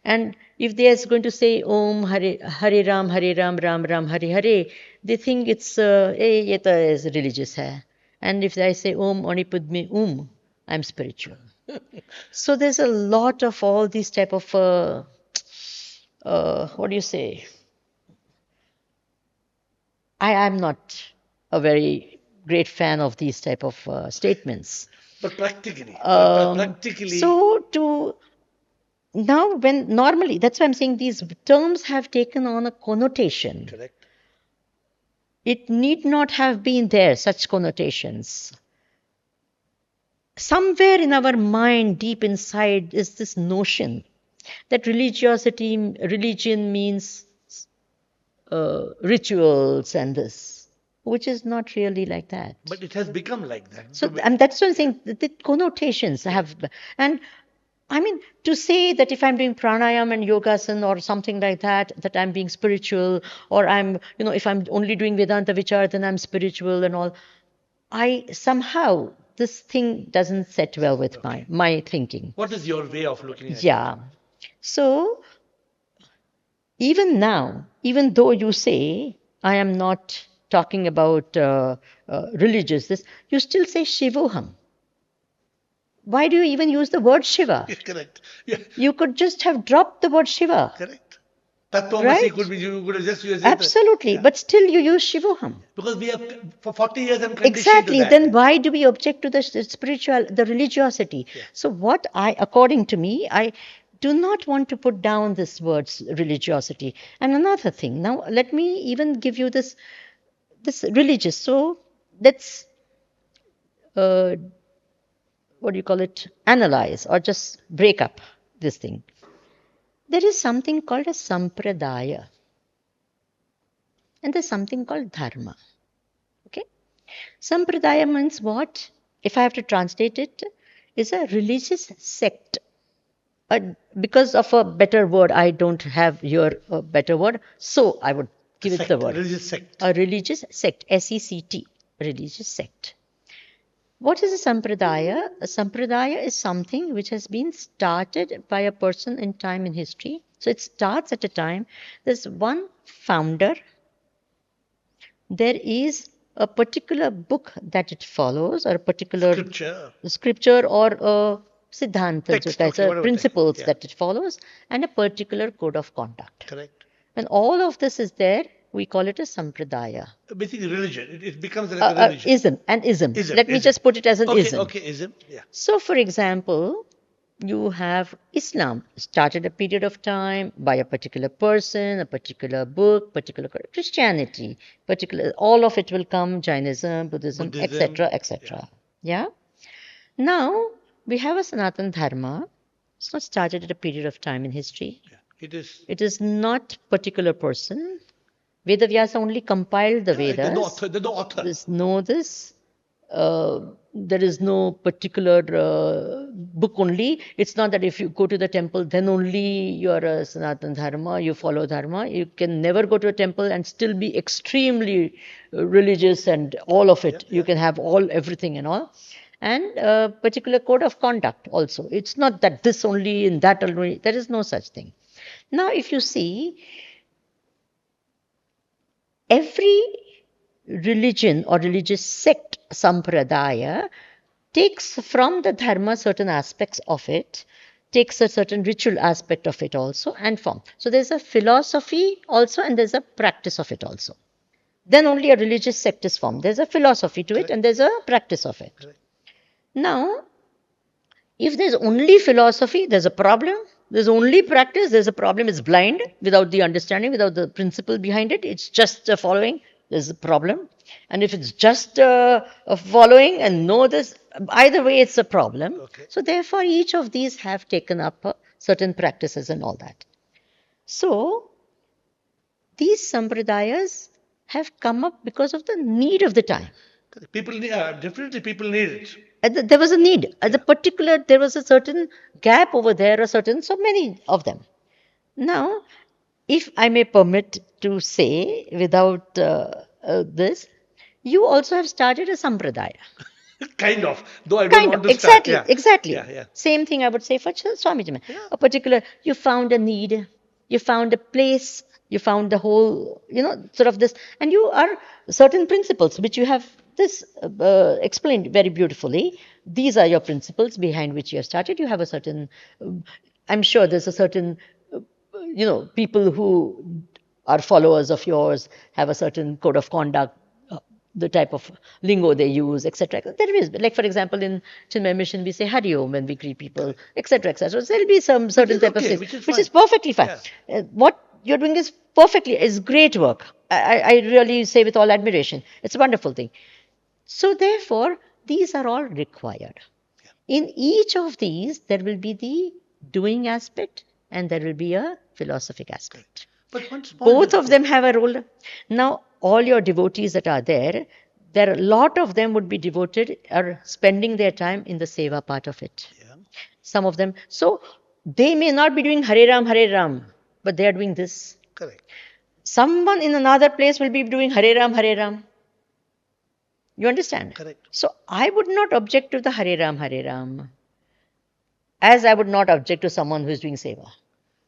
And if they are going to say Om Hare Ram, Ram Ram, Hare Hare, they think it's ye to is religious hai. And if I say Om Anipudme I'm spiritual. So there's a lot of all these type of what do you say? I am not a very great fan of these type of statements. But practically. So now when normally, that's why I'm saying these terms have taken on a connotation. Correct. It need not have been there, such connotations. Somewhere in our mind, deep inside, is this notion that religion means rituals and this, which is not really like that. But it has become like that. So, and that's what I'm saying, the connotations have, and I mean, to say that if I'm doing pranayam and yogasana or something like that, that I'm being spiritual, or if I'm only doing Vedanta Vichar, then I'm spiritual and all. Somehow, this thing doesn't set well with my thinking. What is your way of looking at it? Yeah. So, even now, even though you say, I am not talking about religious, you still say Shivoham. Why do you even use the word Shiva? Correct. Yeah. You could just have dropped the word Shiva. Correct. Tattvamasi Right. could be, you could have just used Absolutely. But still you use Shivoham. Because we have, for 40 years, I'm conditioned Exactly. to that. Then why do we object to the spiritual, the religiosity? Yeah. So according to me, I do not want to put down this word's religiosity. And another thing, now let me even give you this religious. So let's what do you call it? Analyze or just break up this thing. There is something called a sampradaya, and there's something called dharma. Okay? Sampradaya means what? If I have to translate it, is a religious sect. Because of a better word, I don't have here a better word, so I would give it the word. Religious sect. A religious sect, S-E-C-T, religious sect. What is a sampradaya? A sampradaya is something which has been started by a person in time in history. So it starts at a time. There's one founder. There is a particular book that it follows, or a particular scripture or a siddhanta, principles that it follows, and a particular code of conduct. Correct. When all of this is there, we call it a sampradaya. Basically religion. It becomes like a religion. Ism. Let me just put it as an ism. Okay, ism. Yeah. So, for example, you have Islam, started a period of time by a particular person, a particular book, particular Christianity, all of it will come, Jainism, Buddhism, etc., etc. Yeah. Now, we have a Sanatan Dharma. It's not started at a period of time in history. Yeah. It is not particular person. Vedavyasa only compiled the Vedas. There's no author. There is no particular book only. It's not that if you go to the temple, then only you are a Sanatan Dharma, you follow Dharma. You can never go to a temple and still be extremely religious and all of it. You can have everything and all. And a particular code of conduct also. It's not that this only and that only. There is no such thing. Now, if you see, every religion or religious sect, sampradaya, takes from the dharma certain aspects of it, takes a certain ritual aspect of it also, and form. So there's a philosophy also, and there's a practice of it also. Then only a religious sect is formed. There's a philosophy to it, and there's a practice of it. Now, if there's only philosophy, there's a problem. There's only practice, there's a problem. It's blind, without the understanding, without the principle behind it. It's just a following. There's a problem. And if it's just a following and know this, either way, it's a problem. Okay. So therefore, each of these have taken up certain practices and all that. So these sampradayas have come up because of the need of the time. People need, definitely people need it. There was a need. There was a certain gap over there, so many of them. Now, if I may permit to say, without this, you also have started a sampradaya. Kind of, though I don't want to start. Exactly. Same thing I would say for Swami Chinmayananda. You found a need, you found a place, you found the whole, sort of this, and you are certain principles which you have explained very beautifully. These are your principles behind which you have started. You have a certain, I'm sure there's a certain, people who are followers of yours have a certain code of conduct, the type of lingo they use, etc. There is, like for example, in Chinmaya Mission, we say Hari Om when we greet people, etc., etc. So there'll be some certain type of thing, which is perfectly fine. Yeah. What you're doing is great work. I really say with all admiration, it's a wonderful thing. So therefore, these are all required. In each of these, there will be the doing aspect and there will be a philosophic aspect. But both of them have a role. Now, all your devotees that are there are a lot of them would be devoted or spending their time in the Seva part of it. Yeah. Some of them. So, they may not be doing Hare Ram, but they are doing this. Correct. Someone in another place will be doing Hare Ram. You understand? Correct. So, I would not object to the Hare Ram, as I would not object to someone who is doing Seva.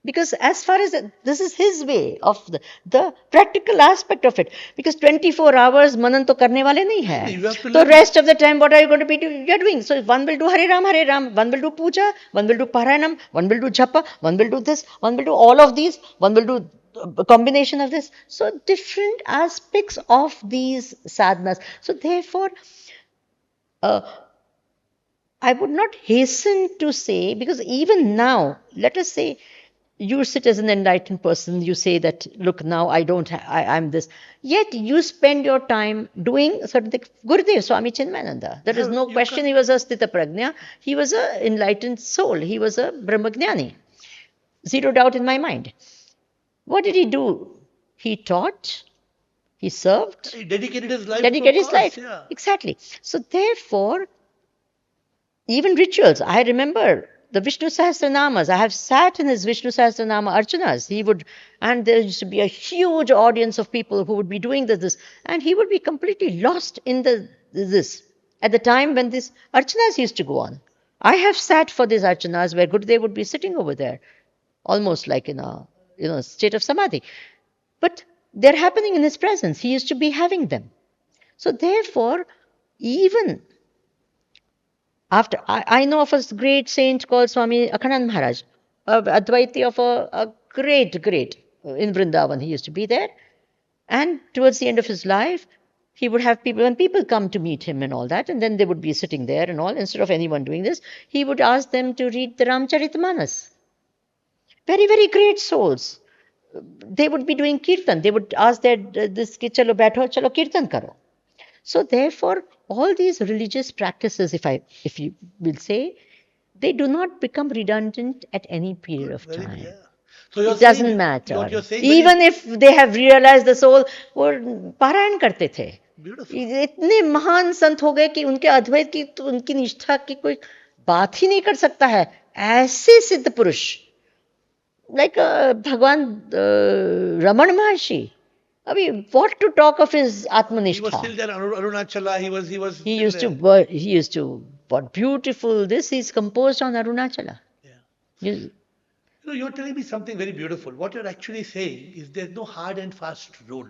Because as far as this is his way of the practical aspect of it. Because 24 hours manan to karne wale nahi hai. You have to So live. rest of the time, what are you going to be doing? So one will do Hare Ram, one will do puja, one will do paranam, one will do japa, one will do this, one will do all of these, one will do a combination of this. So different aspects of these sadhanas. So therefore, uh, I would not hasten to say, because even now, let us say you sit as an enlightened person, you say that, look, now I don't, I'm this. Yet you spend your time doing certain things. Gurudev, Swami Chinmayananda, there is no question he was a Sthita Prajna. He was an enlightened soul. He was a Brahmagnani. Zero doubt in my mind. What did he do? He taught, he served. He dedicated his life Dedicated his life. Yeah. Exactly. So therefore, even rituals. I remember the Vishnu Sahasranamas. I have sat in his Vishnu Sahasranama Archanas. He would, and there used to be a huge audience of people who would be doing this, and he would be completely lost in this. At the time when these Archanas used to go on, I have sat for these Archanas where Gurudev would be sitting over there, almost like in a state of samadhi. But they're happening in his presence. He used to be having them. So therefore, even after, I know of a great saint called Swami Akhanand Maharaj, Advaiti of a great, in Vrindavan, he used to be there. And towards the end of his life, he would have people, when people come to meet him and all that, and then they would be sitting there and all, instead of anyone doing this, he would ask them to read the Ramcharitmanas. Very, very great souls. They would be doing kirtan. They would ask this ki chalo baitho, chalo kirtan karo. So therefore, all these religious practices, if you will say, they do not become redundant at any period of time. Yeah. So it doesn't matter. Even if they have realized the soul, वो पारायण करते थे. इतने महान संत हो गए कि उनके अद्वैत की तो उनकी निष्ठा की कोई बात ही नहीं कर सकता है. ऐसे सिद्ध पुरुष, like भगवान रमण महर्षि. I mean, what to talk of his Atmanishta? He was still there, Arunachala. He used to, what beautiful this is composed on Arunachala. Yeah. You're telling me something very beautiful. What you're actually saying is there's no hard and fast rule.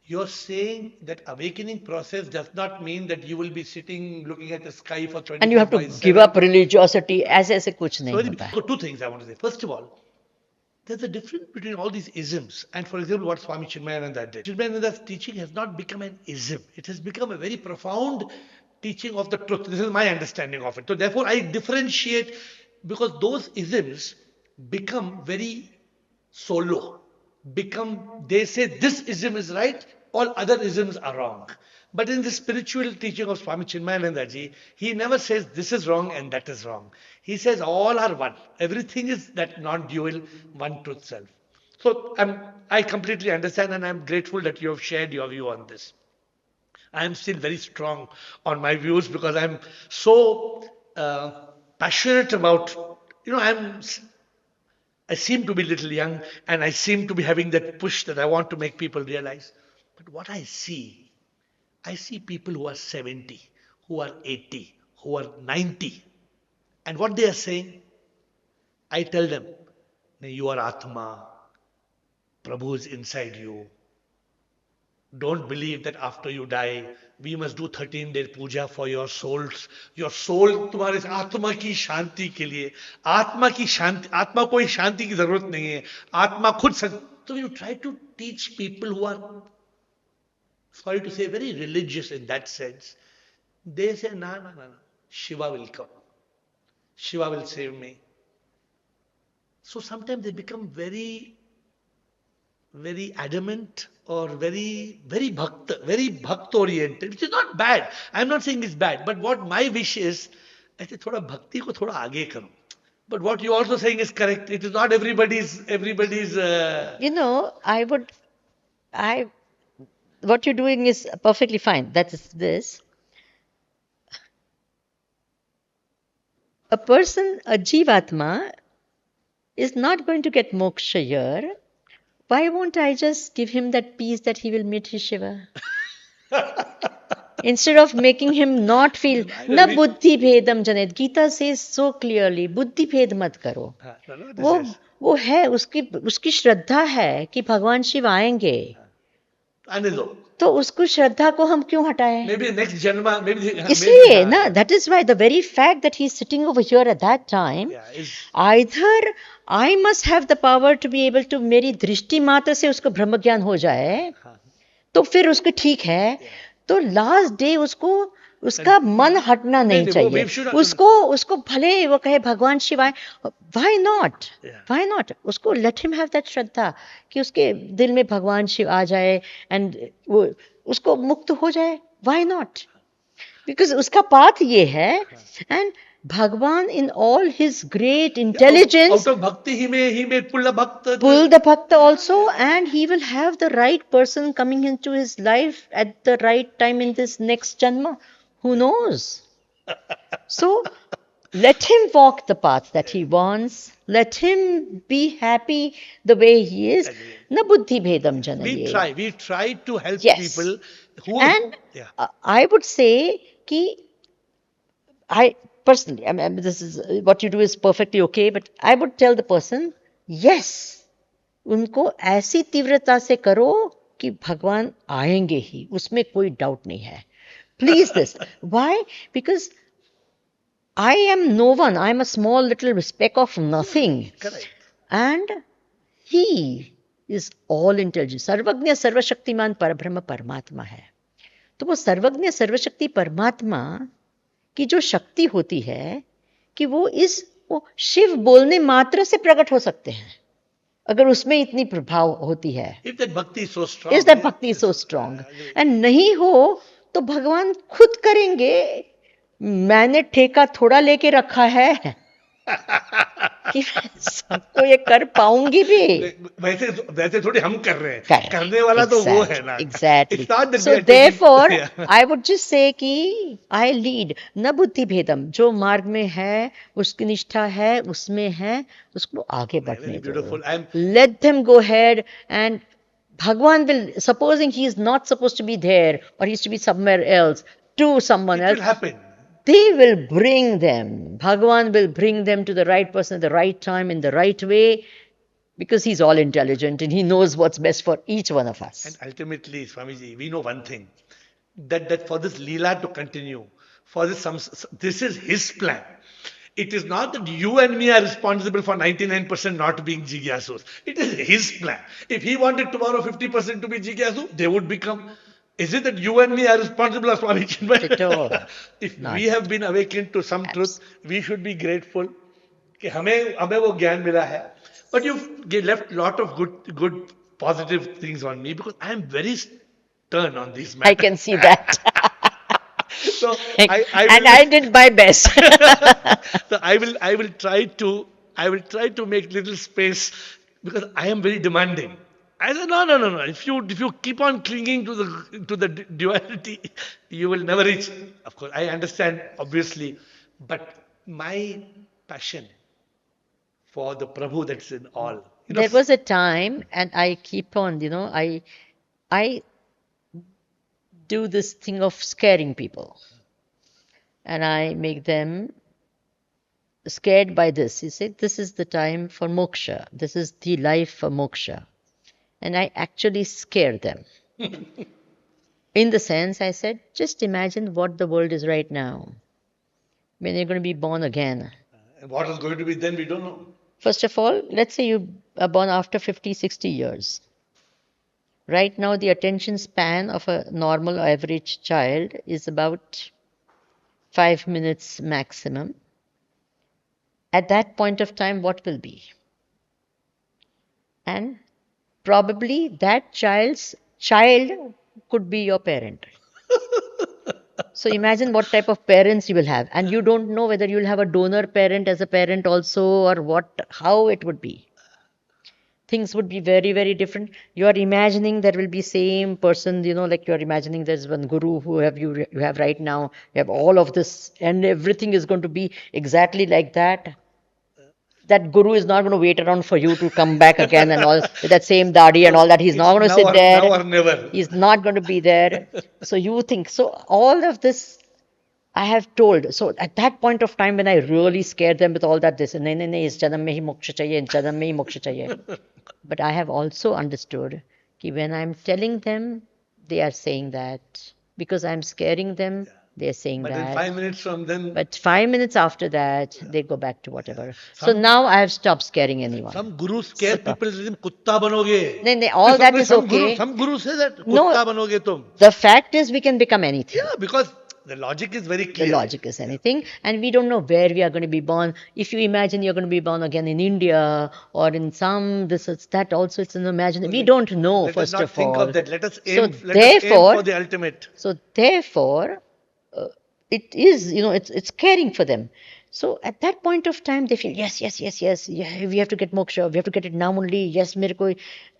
You're saying that awakening process does not mean that you will be sitting looking at the sky for 24 hours. And you have to give up religiosity as kuch nahi hota. So two things I want to say. First of all, there's a difference between all these isms and, for example, what Swami Chinmayananda did. Chinmayananda's teaching has not become an ism. It has become a very profound teaching of the truth. This is my understanding of it. So therefore, I differentiate, because those isms become very solo. They say this ism is right, all other isms are wrong. But in the spiritual teaching of Swami Chinmayananda Ji, he never says this is wrong and that is wrong. He says all are one. Everything is that non-dual, one truth self. So I completely understand, and I'm grateful that you have shared your view on this. I'm still very strong on my views because I'm so passionate about, I seem to be a little young and I seem to be having that push that I want to make people realize. But what I see people who are 70, who are 80, who are 90. And what they are saying, I tell them, you are Atma, Prabhu is inside you. Don't believe that after you die, we must do 13-day puja for your souls. Your soul, तुम्हारे आत्मा की शांति के लिए, आत्मा कोई शांति की जरूरत नहीं है. आत्मा खुद So you try to teach people who are, sorry to say, very religious in that sense. They say, no. Shiva will come. Shiva will save me. So sometimes they become very, very adamant or very bhakt oriented, which is not bad. I'm not saying it's bad, but what my wish is, I say, thoda bhakti ko thoda aage karo. But what you're also saying is correct. It is not everybody's. What you're doing is perfectly fine. That is this. A person, a Jivatma, is not going to get moksha here. Why won't I just give him that peace that he will meet his Shiva? Instead of making him not feel, na buddhi bhedam janet. Gita says so clearly, buddhi bhed mat karo. No, no, this वो is. वो है उसकी उसकी श्रद्धा है कि भगवान शिव आएंगे, आने दो. तो उसको श्रद्धा को हम क्यों हटाएं? Maybe next janma, maybe. इसलिए ना, that is why the very fact that he is sitting over here at that time, Yeah, is. either I must have the power to be able to, मेरी दृष्टि मात्र से उसको ब्रह्म ज्ञान हो जाए, हाँ. तो फिर उसको ठीक है. तो लास्ट डे उसको उसका मन हटना नहीं चाहिए. उसको भले वो कहे भगवान शिवाय, व्हाई नॉट, व्हाई नॉट, उसको लेट हिम हैव दैट श्रद्धा कि उसके दिल में भगवान शिव आ जाए एंड वो उसको मुक्त हो जाए. Why not? बिकॉज उसका पाथ ये है. And Bhagwan in all his great intelligence, out of bhakti he may pull the bhakta also, and he will have the right person coming into his life at the right time in this next janma. Who knows? So let him walk the path that he wants. Let him be happy the way he is. Na buddhi bhedam janaye. We try to help people who. And I would say ki I personally, I mean, this is what you do is perfectly okay, but I would tell the person, yes, उनको ऐसी तीव्रता से करो कि भगवान आएंगे ही, उसमें कोई डाउट नहीं है. Please this. Why? Because I am no one. I am a small little speck of nothing. Correct. And he is all intelligent. सर्वज्ञ सर्वशक्तिमान परब्रह्म परमात्मा है. तो वो सर्वज्ञ सर्वशक्ति परमात्मा की जो शक्ति होती है कि वो शिव बोलने मात्र से प्रकट हो सकते हैं, अगर उसमें इतनी प्रभाव होती है. If that bhakti is so strong. If that bhakti is so strong. And नहीं हो तो भगवान खुद करेंगे. मैंने ठेका थोड़ा लेके रखा है कि सबको ये कर पाऊंगी भी. वैसे थोड़ी हम कर रहे हैं. करने वाला तो वो है ना. Exactly. So therefore, I would just say कि I lead. न बुद्धि भेदम, जो मार्ग में है, उसकी निष्ठा है, उसमें है, उसको आगे बढ़ने दो. Let them go ahead, and Bhagwan will, supposing he is not supposed to be there or he is to be somewhere else, to someone else. It will happen. They will bring them. Bhagwan will bring them to the right person at the right time, in the right way, because he's all intelligent and he knows what's best for each one of us. And ultimately, Swamiji, we know one thing, that for this Leela to continue, for this is his plan. It is not that you and me are responsible for 99% not being Jigyasus. It is his plan. If he wanted tomorrow 50% to be Jigyasu, they would become. Is it that you and me are responsible as Swami Chinmayananda? If we have been awakened to some truth, we should be grateful कि हमें वो ज्ञान मिला है. But you've left lot of good positive things on me because I am very stern on these matters. I can see that. So I did my best. So I will try to make little space because I am very demanding. I said, no. If you keep on clinging to the duality, you will never reach. Of course, I understand, obviously, but my passion for the Prabhu that's in all. There was a time, and I keep on, I do this thing of scaring people, and I make them scared by this. You say, this is the time for moksha. This is the life for moksha. And I actually scare them. In the sense, I said, just imagine what the world is right now, when you're going to be born again. And what is going to be then, we don't know. First of all, let's say you are born after 50, 60 years. Right now, the attention span of a normal average child is about 5 minutes maximum. At that point of time, what will be? And probably that child's child could be your parent. So imagine what type of parents you will have. And you don't know whether you will have a donor parent as a parent also, or how it would be. Things would be very, very different. You are imagining there will be same person, like you are imagining there's one guru who you have right now. You have all of this and everything is going to be exactly like that. that guru is not going to wait around for you to come back again and all with that same dadi and all that. He's not going to sit Now there. or never. He's not going to be there. So you think, so all of this I have told. So at that point of time when I really scared them with all that, this, nahi, nahi, nahi, is janam mein hi moksha chahiye, janam mein hi moksha chahiye. But I have also understood that when I'm telling them, they are saying that. Because I'm scaring them, they're saying But that. then 5 minutes from then. But 5 minutes after that, they go back to whatever. So now I have stopped scaring anyone. Some gurus scare people, kutta banoge. No, all that is okay. Some gurus say that, No, kutta banoge tum. the fact is we can become anything. Yeah, because the logic is very clear. The logic is anything. And we don't know where we are going to be born. If you imagine you're going to be born again in India or in some, this, that also, it's an imagination. We don't know, first of all. Let us not think of that. Let us aim, So let us aim therefore, for the ultimate. So therefore, it is, it's caring for them. So at that point of time, they feel, yes, yeah, we have to get moksha, we have to get it now only, yes, mere koi.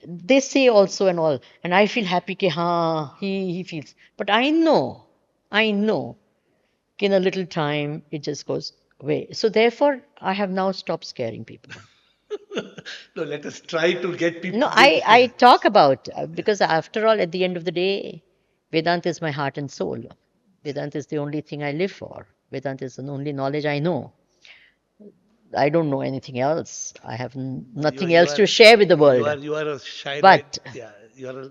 They say also and all. And I feel happy कि हाँ, he feels. But I know, in a little time, it just goes away. So therefore, I have now stopped scaring people. No, let us try to get people. No, I talk about, because after all, at the end of the day, Vedanta is my heart and soul. Vedanta is the only thing I live for. Vedanta is the only knowledge I know. I don't know anything else. I have nothing else to share with the world. You are a shine. But you are a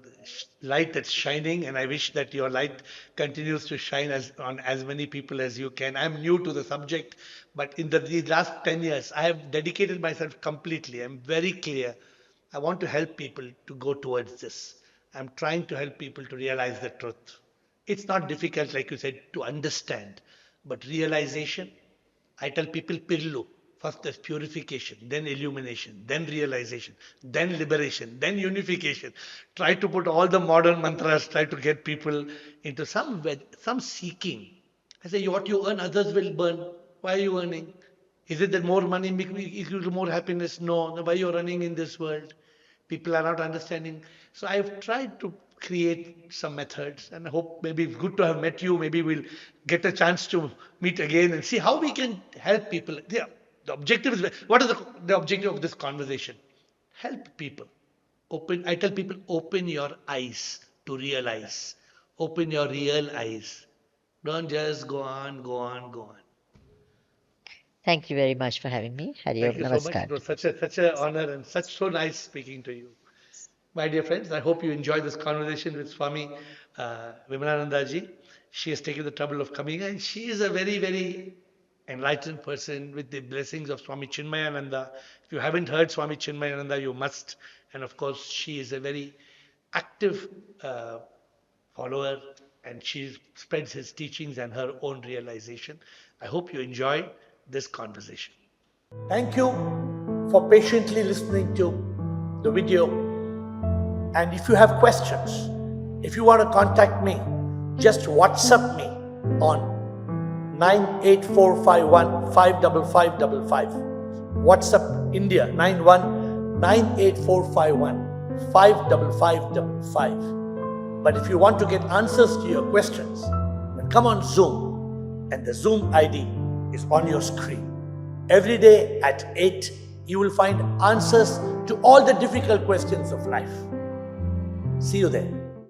light that's shining, and I wish that your light continues to shine on as many people as you can. I'm new to the subject, but in the last 10 years, I have dedicated myself completely. I'm very clear. I want to help people to go towards this. I'm trying to help people to realize the truth. It's not difficult, like you said, to understand, but realization, I tell people Pirlu. First there's purification, then illumination, then realization, then liberation, then unification. Try to put all the modern mantras, try to get people into some seeking. I say, what you earn, others will burn. Why are you earning? Is it that more money equals to more happiness? No. Why you're running in this world? People are not understanding. So I've tried to create some methods, and I hope maybe it's good to have met you. Maybe we'll get a chance to meet again and see how we can help people. Yeah, the objective is, what is the objective of this conversation? Help people. I tell people, open your eyes to realize. Open your real eyes. Don't just go on. thank you very much for having me. Hari Om, Thank you so much. namaskar. It was such an honor and so nice speaking to you. My dear friends, I hope you enjoyed this conversation with Swami Vimalananda Ji. She has taken the trouble of coming, and she is a very, very enlightened person with the blessings of Swami Chinmayananda. If you haven't heard Swami Chinmayananda, you must. And of course, she is a very active follower, and she spreads his teachings and her own realization. I hope you enjoy this conversation. Thank you for patiently listening to the video. And if you have questions, if you want to contact me, just WhatsApp me on 98451 55555. WhatsApp India 919845155555. 55555. But if you want to get answers to your questions, then come on Zoom, and the Zoom ID is on your screen. Every day at 8, you will find answers to all the difficult questions of life. See you there.